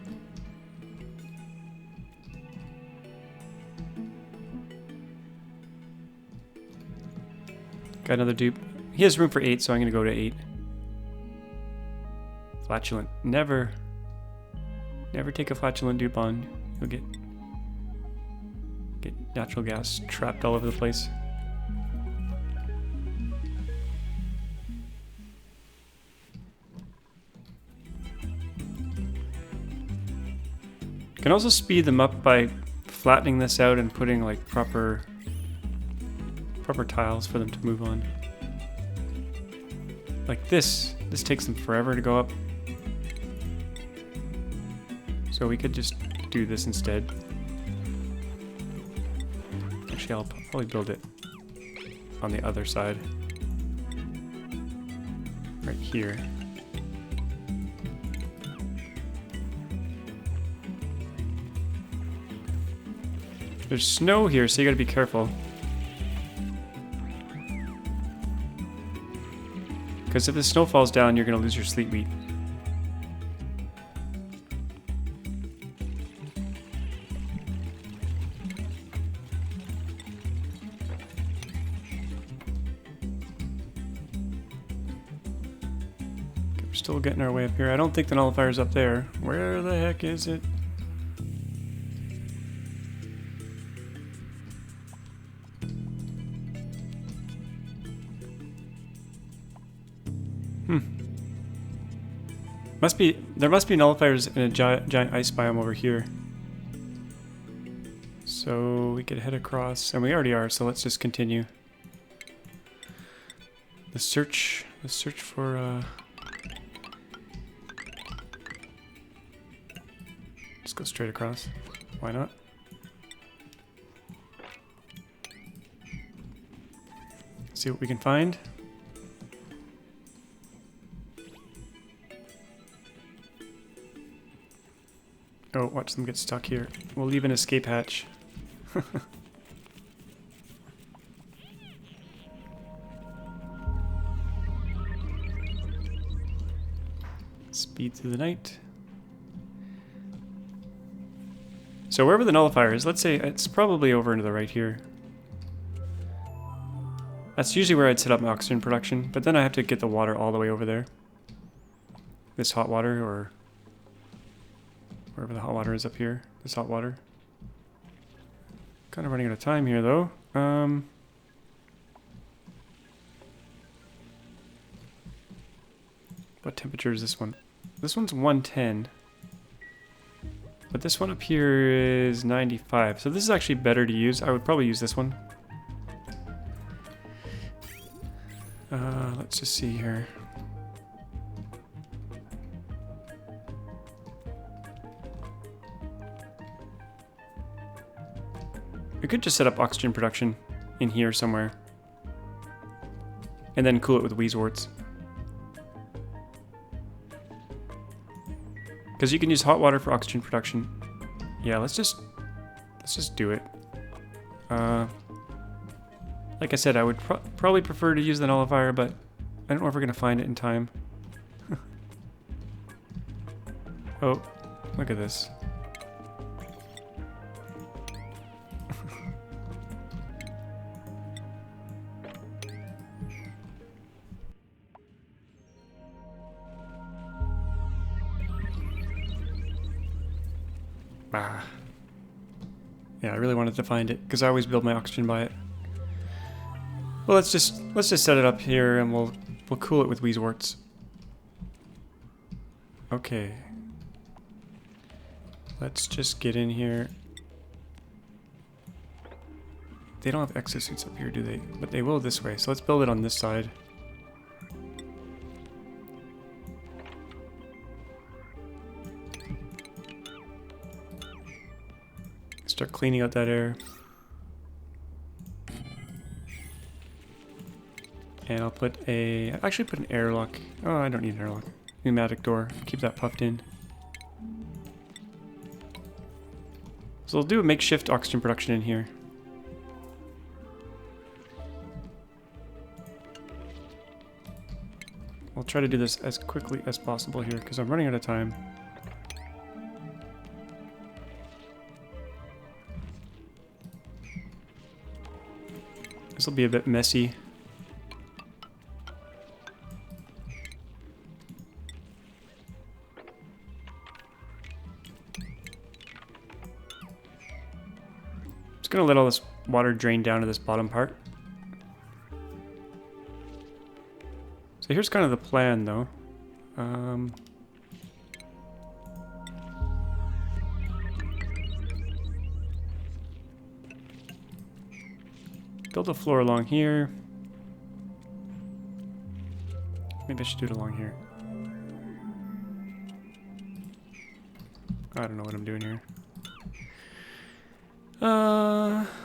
Got another dupe. He has room for 8, so I'm going to go to 8. Flatulent. Never take a flatulent dupe on. You'll get natural gas trapped all over the place. You can also speed them up by flattening this out and putting like proper tiles for them to move on. Like this takes them forever to go up. So we could just do this instead. Actually, I'll probably build it on the other side. Right here. There's snow here, so you gotta be careful. Because if the snow falls down, you're going to lose your sleet wheat. Okay, we're still getting our way up here. I don't think the nullifier's up there. Where the heck is it? There must be nullifiers in a giant ice biome over here. So we could head across, and we already are, so let's just continue. The search for let's go straight across. Why not? See what we can find. Oh, watch them get stuck here. We'll leave an escape hatch. Speed through the night. So wherever the nullifier is, let's say it's probably over into the right here. That's usually where I'd set up my oxygen production, but then I have to get the water all the way over there. This hot water, or wherever the hot water is up here. This hot water. Kind of running out of time here, though. What temperature is this one? This one's 110. But this one up here is 95. So this is actually better to use. I would probably use this one. Let's just see here. We could just set up oxygen production in here somewhere. And then cool it with wheezeworts. Because you can use hot water for oxygen production. Yeah, let's just do it. Like I said, I would probably prefer to use the nullifier, but I don't know if we're gonna find it in time. Oh, look at this. Ah. Yeah, I really wanted to find it because I always build my oxygen by it. Well, let's just set it up here and we'll cool it with wheezeworts. Okay. Let's just get in here. They don't have exosuits up here, do they? But they will this way. So let's build it on this side. Start cleaning out that air. And I'll put actually put an airlock. Oh, I don't need an airlock. Pneumatic door. Keep that puffed in. So we'll do a makeshift oxygen production in here. We'll try to do this as quickly as possible here because I'm running out of time. This will be a bit messy. Just gonna let all this water drain down to this bottom part. So here's kind of the plan, though. Build a floor along here. Maybe I should do it along here. I don't know what I'm doing here.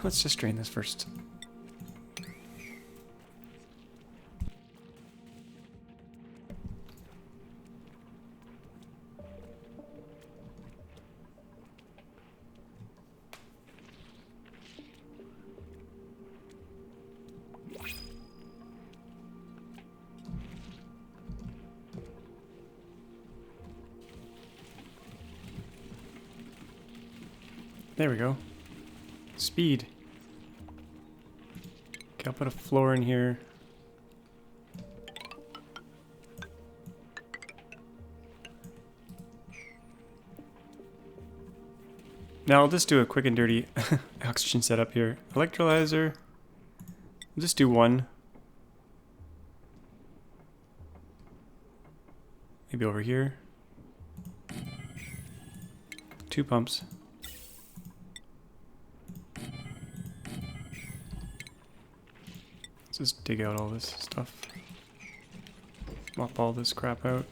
Let's just drain this first. There we go. Speed. Okay, I'll put a floor in here. Now I'll just do a quick and dirty oxygen setup here. Electrolyzer. I'll just do one. Maybe over here. 2 pumps. Just dig out all this stuff. Mop all this crap out.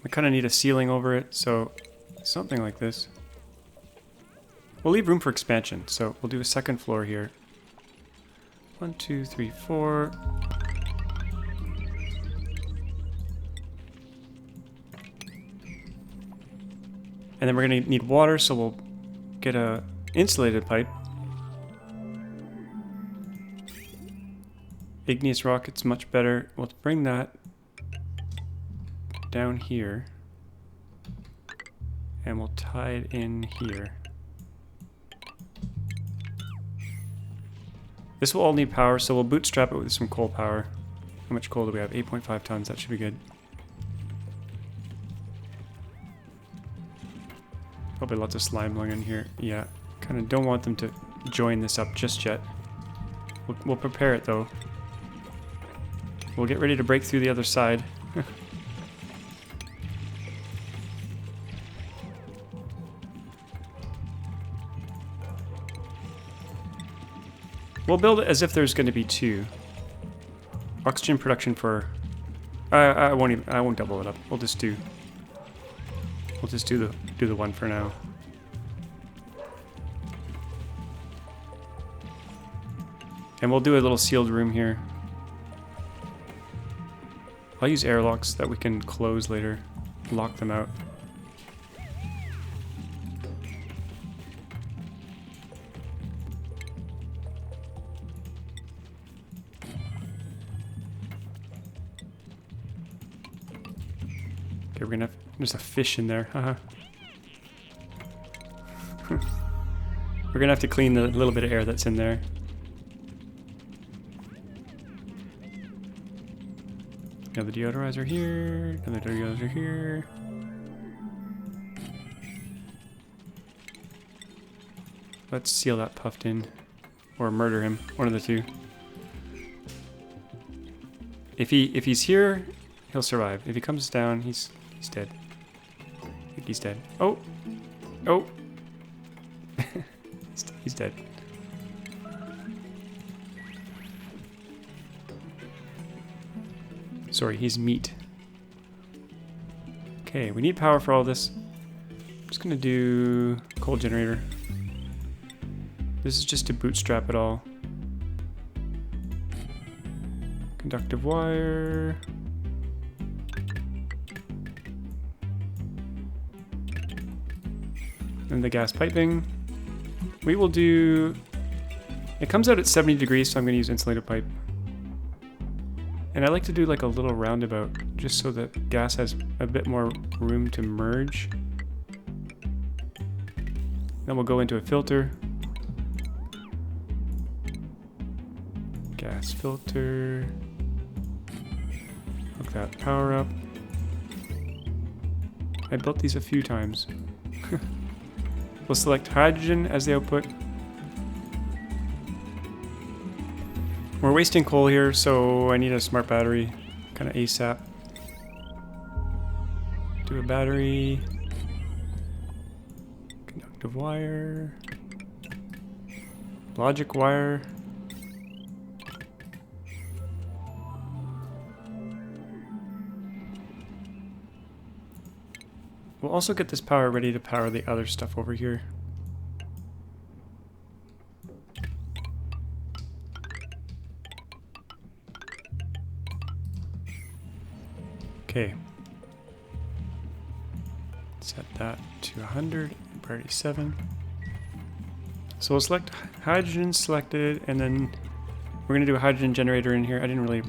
I kind of need a ceiling over it, so something like this. We'll leave room for expansion, so we'll do a second floor here. 1, 2, 3, 4. And then we're going to need water, so we'll get a insulated pipe. Igneous rock, it's much better. We'll bring that down here. And we'll tie it in here. This will all need power, so we'll bootstrap it with some coal power. How much coal do we have? 8.5 tons, that should be good. Probably lots of slime going in here. Yeah, kind of don't want them to join this up just yet. We'll prepare it though. We'll get ready to break through the other side. We'll build it as if there's going to be 2. Oxygen production for... I won't double it up. We'll just do the one for now. And we'll do a little sealed room here. I'll use airlocks that we can close later. Lock them out. Okay, we're gonna have, there's a fish in there. Haha. We're gonna have to clean the little bit of air that's in there. Another deodorizer here. Another deodorizer here. Let's seal that puffed in. Or murder him. One of the two. If he's here, he'll survive. If he comes down, he's dead. I think he's dead. Oh! Oh! He's dead. Sorry, he's meat. Okay, we need power for all this. I'm just gonna do coal generator. This is just to bootstrap it all. Conductive wire. And the gas piping. We will do... It comes out at 70 degrees, so I'm going to use insulated pipe. And I like to do like a little roundabout, just so that gas has a bit more room to merge. Then we'll go into a filter. Gas filter. Hook that power up. I built these a few times. We'll select hydrogen as the output. We're wasting coal here, so I need a smart battery, kind of ASAP. Do a battery. Conductive wire. Logic wire. We'll also get this power ready to power the other stuff over here. Okay. Set that to 100, priority 7. So we'll select hydrogen selected, and then we're going to do a hydrogen generator in here. I didn't really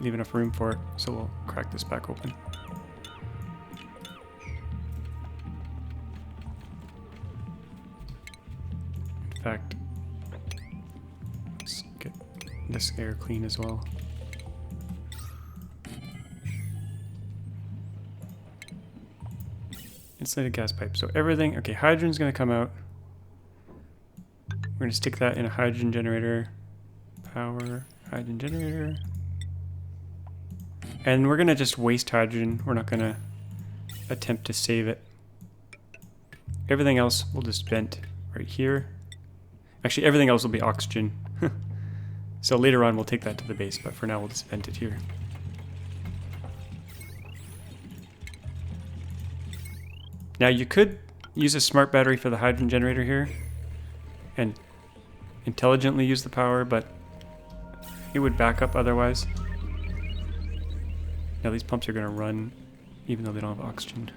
leave enough room for it, so we'll crack this back open. In fact, let's get this air clean as well. Insulated gas pipe. So everything, okay, hydrogen's going to come out. We're going to stick that in a hydrogen generator. Power, hydrogen generator. And we're going to just waste hydrogen. We're not going to attempt to save it. Everything else we'll just vent right here. Actually, everything else will be oxygen. So later on we'll take that to the base, but for now we'll just vent it here. Now you could use a smart battery for the hydrogen generator here and intelligently use the power, but it would back up otherwise. Now these pumps are going to run even though they don't have oxygen.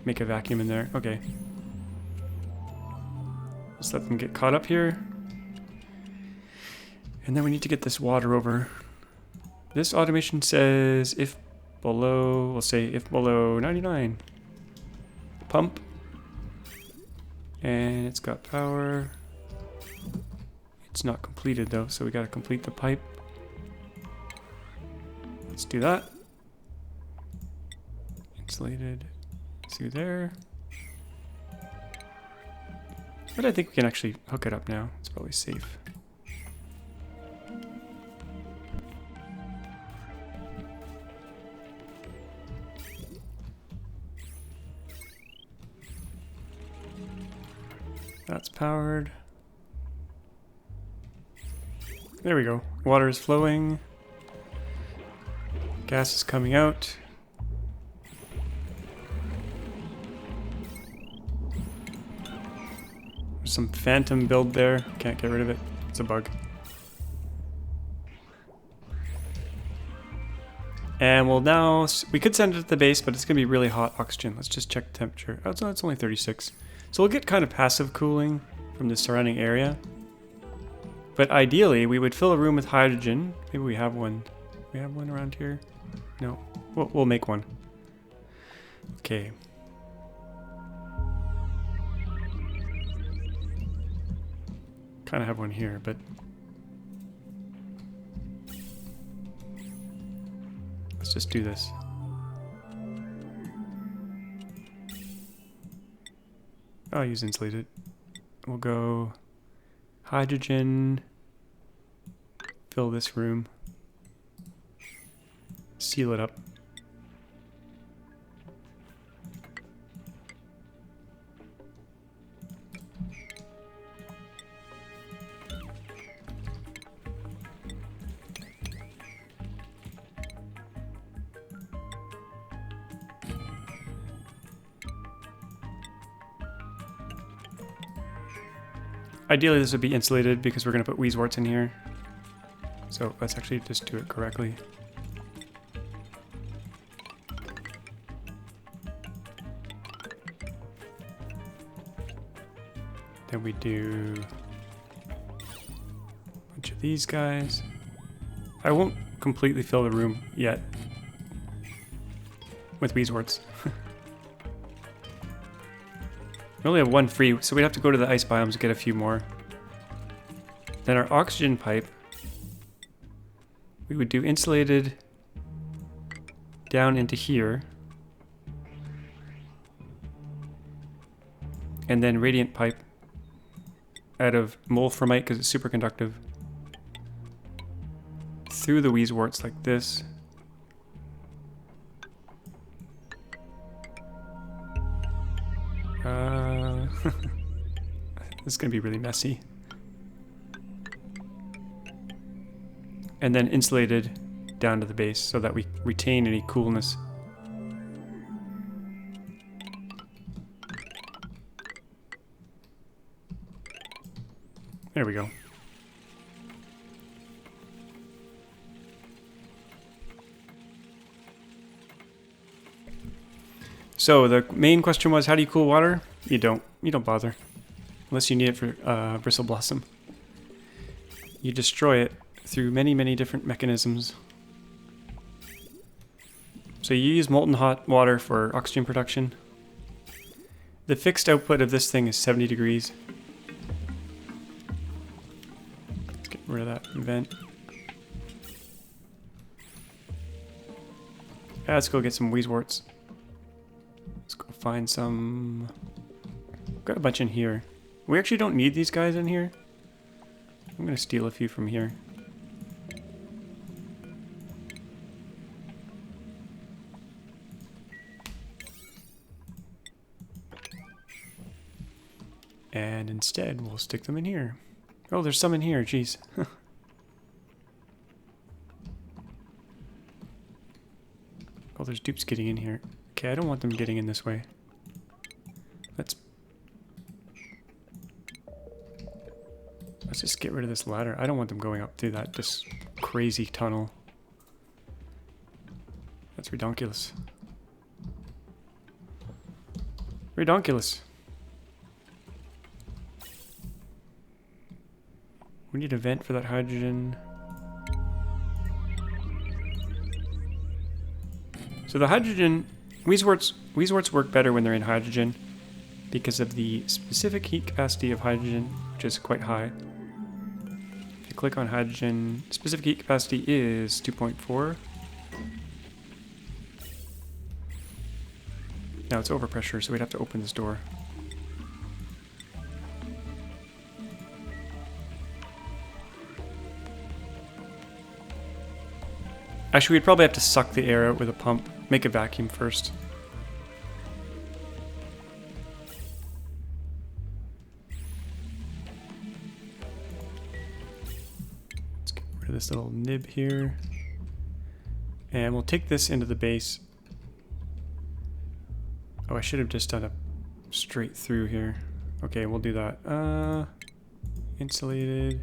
Make a vacuum in there. Okay. Let's let them get caught up here. And then we need to get this water over. This automation says if below, we'll say if below 99. Pump. And it's got power. It's not completed though, so we gotta complete the pipe. Let's do that. Insulated through there. But I think we can actually hook it up now. It's probably safe. That's powered. There we go. Water is flowing. Gas is coming out. There's some phantom build there. Can't get rid of it. It's a bug. And we'll now... We could send it to the base, but it's going to be really hot oxygen. Let's just check the temperature. Oh, it's only 36. So we'll get kind of passive cooling from the surrounding area. But ideally, we would fill a room with hydrogen. Maybe we have one. We have one around here? No. we'll make one. Okay. Kind of have one here, but let's just do this. I'll use insulated. We'll go hydrogen, fill this room, seal it up. Ideally this would be insulated because we're going to put wheezeworts in here. So let's actually just do it correctly. Then we do a bunch of these guys. I won't completely fill the room yet with wheezeworts. We only have one free, so we'd have to go to the ice biomes to get a few more. Then our oxygen pipe, we would do insulated down into here. And then radiant pipe out of wolframite because it's super conductive. Through the wheezeworts like this. This is going to be really messy. And then insulated down to the base so that we retain any coolness. There we go. So the main question was, how do you cool water? You don't bother. Unless you need it for bristle blossom. You destroy it through many, many different mechanisms. So you use molten hot water for oxygen production. The fixed output of this thing is 70 degrees. Let's get rid of that vent. Yeah, let's go get some wheezeworts. Let's go find some. Got a bunch in here. We actually don't need these guys in here. I'm gonna steal a few from here. And instead, we'll stick them in here. Oh, there's some in here, jeez. Oh, there's dupes getting in here. Okay, I don't want them getting in this way. Let's just get rid of this ladder. I don't want them going up through that this crazy tunnel. That's redonkulous. Redonkulous. We need a vent for that hydrogen. So the hydrogen, wheezeworts work better when they're in hydrogen because of the specific heat capacity of hydrogen, which is quite high. If you click on hydrogen, specific heat capacity is 2.4. Now it's overpressure, so we'd have to open this door. Actually, we'd probably have to suck the air out with a pump. Make a vacuum first. Let's get rid of this little nib here. And we'll take this into the base. Oh, I should have just done a straight through here. Okay, we'll do that. Insulated.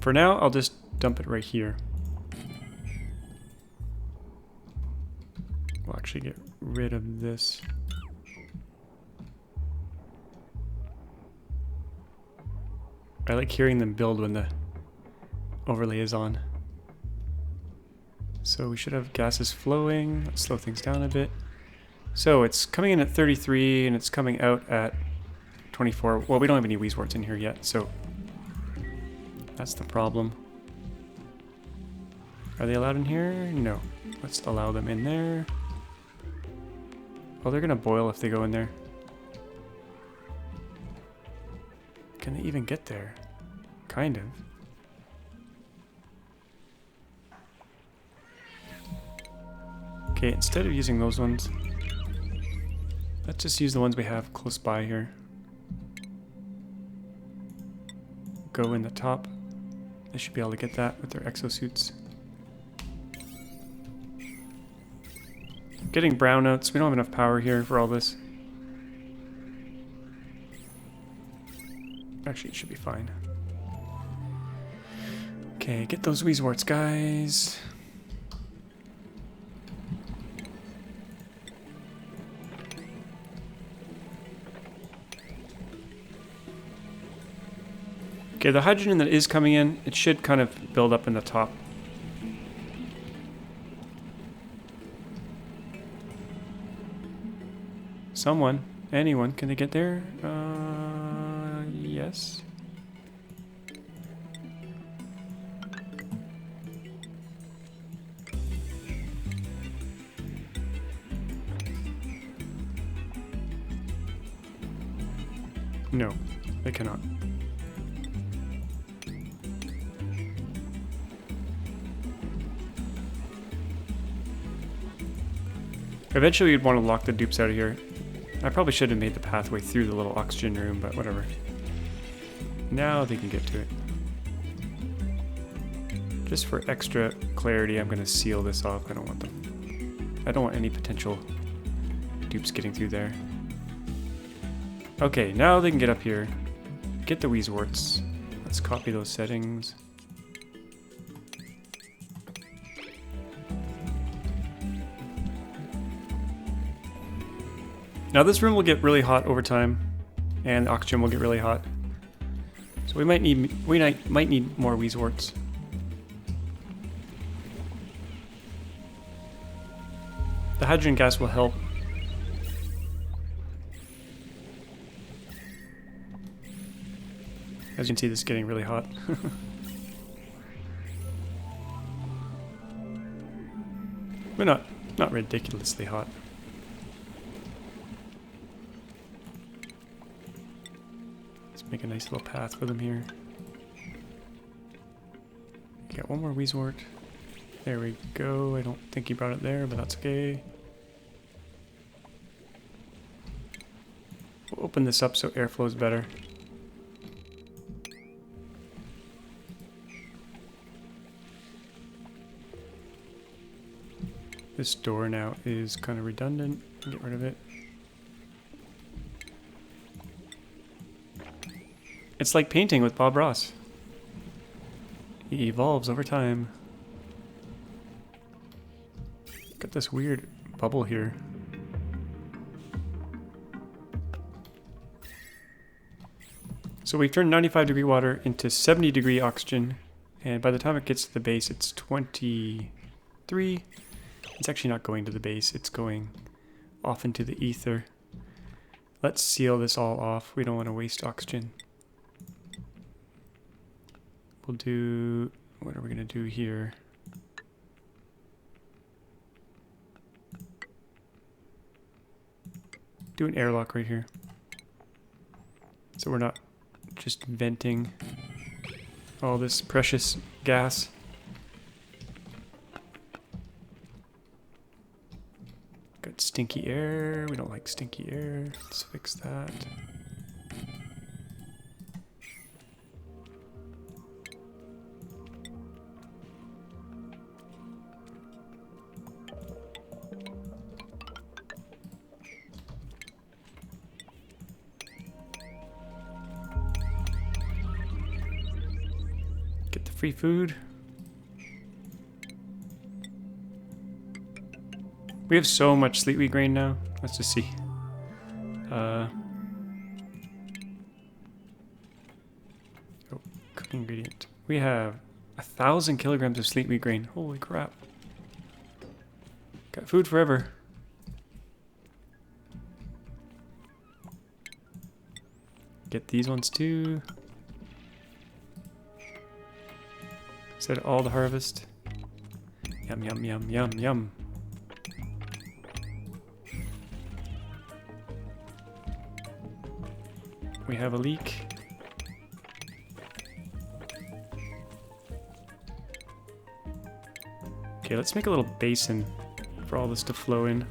For now, I'll just dump it right here. We'll actually get rid of this. I like hearing them build when the overlay is on. So we should have gases flowing. Let's slow things down a bit. So it's coming in at 33 and it's coming out at 24. Well, we don't have any wheezeworts in here yet, so that's the problem. Are they allowed in here? No. Let's allow them in there. Oh, they're gonna boil if they go in there. Can they even get there? Kind of. Okay, instead of using those ones, let's just use the ones we have close by here. Go in the top. They should be able to get that with their exosuits. Getting brownouts. We don't have enough power here for all this. Actually, it should be fine. Okay, get those wheezeworts, guys. Okay, the hydrogen that is coming in, it should kind of build up in the top. Someone, anyone, can they get there? Yes. No, they cannot. Eventually you'd want to lock the dupes out of here. I probably should have made the pathway through the little oxygen room, but whatever. Now they can get to it. Just for extra clarity, I'm going to seal this off. I don't want them. I don't want any potential dupes getting through there. Okay, now they can get up here. Get the wheezeworts. Let's copy those settings. Now this room will get really hot over time, and the oxygen will get really hot. So we might need more wheezeworts. The hydrogen gas will help. As you can see, this is getting really hot. We're not ridiculously hot. Make a nice little path for them here. Got one more wheezewort. There we go. I don't think he brought it there, but that's okay. We'll open this up so airflow is better. This door now is kind of redundant. Get rid of it. It's like painting with Bob Ross. He evolves over time. Got this weird bubble here. So we've turned 95-degree water into 70-degree oxygen, and by the time it gets to the base, it's 23. It's actually not going to the base, it's going off into the ether. Let's seal this all off. We don't want to waste oxygen. We'll do, what are we going to do here? Do an airlock right here. So we're not just venting all this precious gas. Got stinky air. We don't like stinky air. Let's fix that. Get the free food. We have so much sleet wheat grain now. Let's just see. Oh, cooking ingredient. We have 1,000 kilograms of sleet wheat grain. Holy crap. Got food forever. Get these ones too. Set all the harvest. Yum, yum, yum, yum, yum. We have a leak. Okay, let's make a little basin for all this to flow in.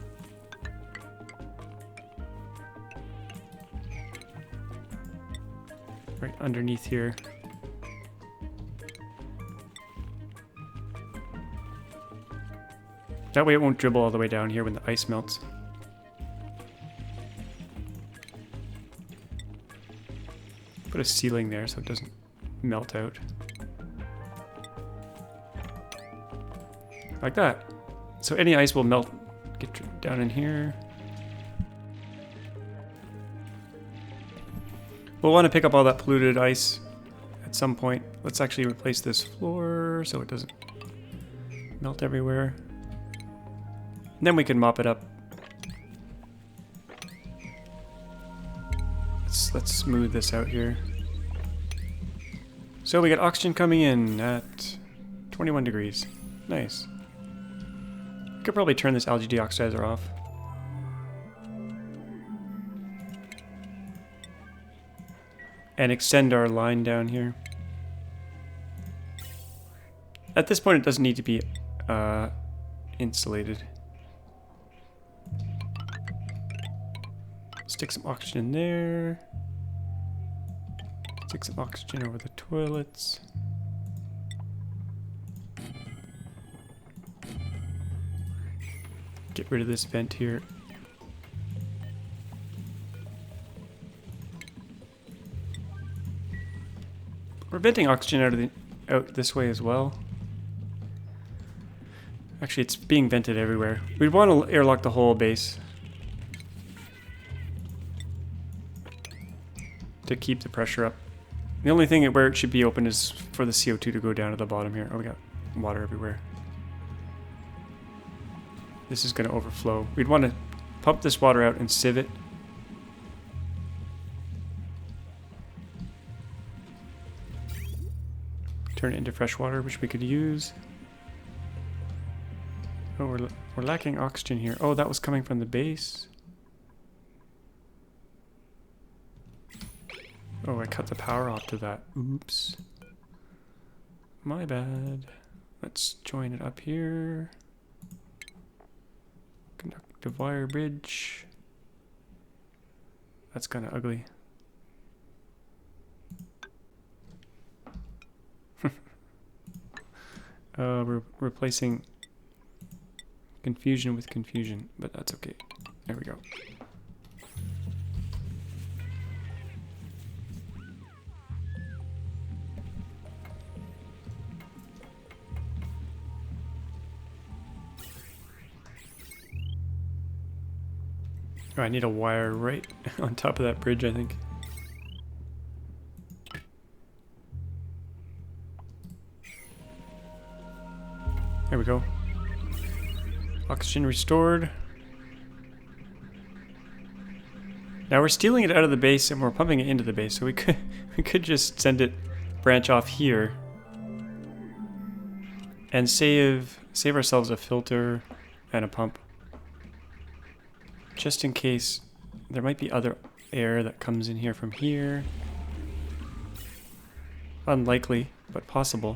Right underneath here. That way it won't dribble all the way down here when the ice melts. Put a ceiling there so it doesn't melt out. Like that. So any ice will melt, get down in here. We'll want to pick up all that polluted ice at some point. Let's actually replace this floor so it doesn't melt everywhere. And then we can mop it up. Let's smooth this out here. So we got oxygen coming in at 21 degrees. Nice. I could probably turn this algae deoxidizer off. And extend our line down here. At this point it doesn't need to be insulated. Stick some oxygen in there. Stick some oxygen over the toilets. Get rid of this vent here. We're venting oxygen out this way as well. Actually, it's being vented everywhere. We'd want to airlock the whole base to keep the pressure up. The only thing where it should be open is for the CO2 to go down to the bottom here. Oh, we got water everywhere. This is going to overflow. We'd want to pump this water out and sieve it. Turn it into fresh water, which we could use. Oh, we're lacking oxygen here. Oh, that was coming from the base. Oh, I cut the power off to that. Oops. My bad. Let's join it up here. Conductive wire bridge. That's kind of ugly. We're replacing confusion with confusion, but that's okay. There we go. Oh, I need a wire right on top of that bridge, I think. There we go. Oxygen restored. Now we're stealing it out of the base and we're pumping it into the base, so we could just send it branch off here and save ourselves a filter and a pump. Just in case there might be other air that comes in here from here. Unlikely, but possible.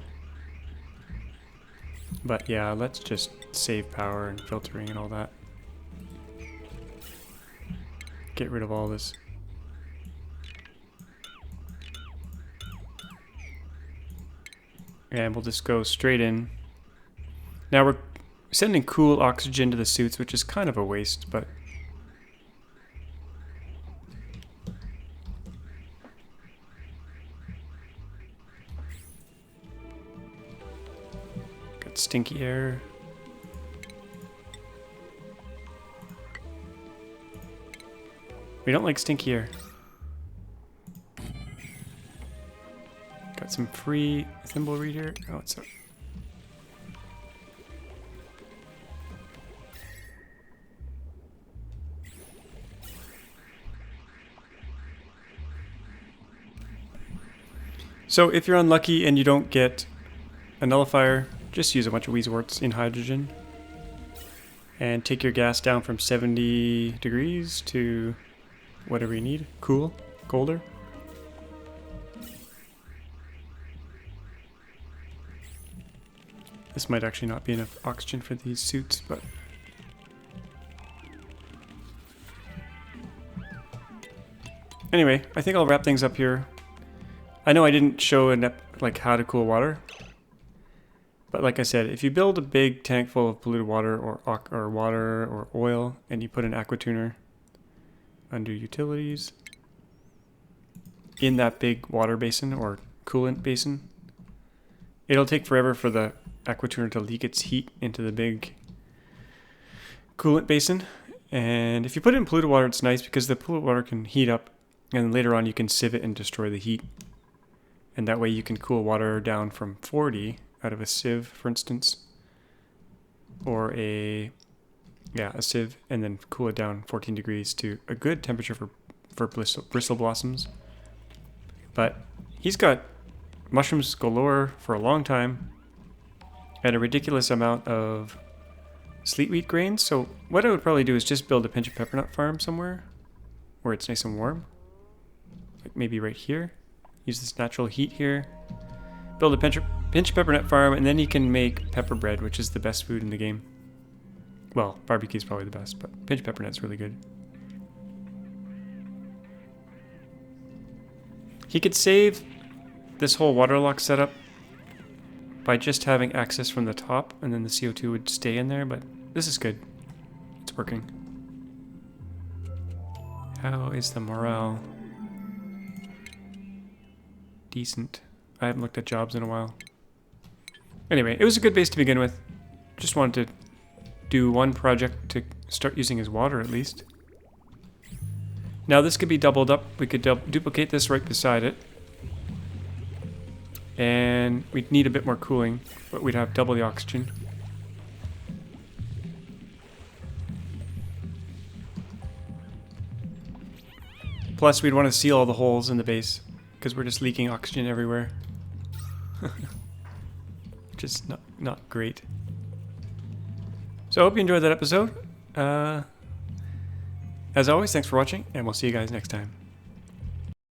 But yeah, let's just save power and filtering and all that. Get rid of all this. And we'll just go straight in. Now we're sending cool oxygen to the suits, which is kind of a waste, but got stinky air. We don't like stinky air. Got some free thimble reader. Oh, it's a... So if you're unlucky and you don't get a nullifier, just use a bunch of wheezeworts in hydrogen. And take your gas down from 70 degrees to whatever you need. Cool, colder. This might actually not be enough oxygen for these suits, but... Anyway, I think I'll wrap things up here. I know I didn't show like how to cool water. But like I said, if you build a big tank full of polluted water or water or oil and you put an aquatuner under utilities in that big water basin or coolant basin, it'll take forever for the aquatuner to leak its heat into the big coolant basin. And if you put it in polluted water, it's nice because the polluted water can heat up and later on you can sieve it and destroy the heat. And that way you can cool water down from 40 out of a sieve, for instance, or a sieve, and then cool it down 14 degrees to a good temperature for bristle blossoms. But he's got mushrooms galore for a long time and a ridiculous amount of sleetweed grains. So what I would probably do is just build a pinch of peppernut farm somewhere where it's nice and warm, like maybe right here. Use this natural heat here. Build a pinch peppernut farm, and then you can make pepper bread, which is the best food in the game. Well, barbecue is probably the best, but pinch peppernut's really good. He could save this whole waterlock setup by just having access from the top, and then the CO2 would stay in there, but this is good. It's working. How is the morale? Decent. I haven't looked at jobs in a while. Anyway, it was a good base to begin with. Just wanted to do one project to start using his water at least. Now this could be doubled up. We could duplicate this right beside it. And we'd need a bit more cooling, but we'd have double the oxygen. Plus we'd want to seal all the holes in the base because we're just leaking oxygen everywhere. Which is not great. So I hope you enjoyed that episode. As always, thanks for watching, and we'll see you guys next time.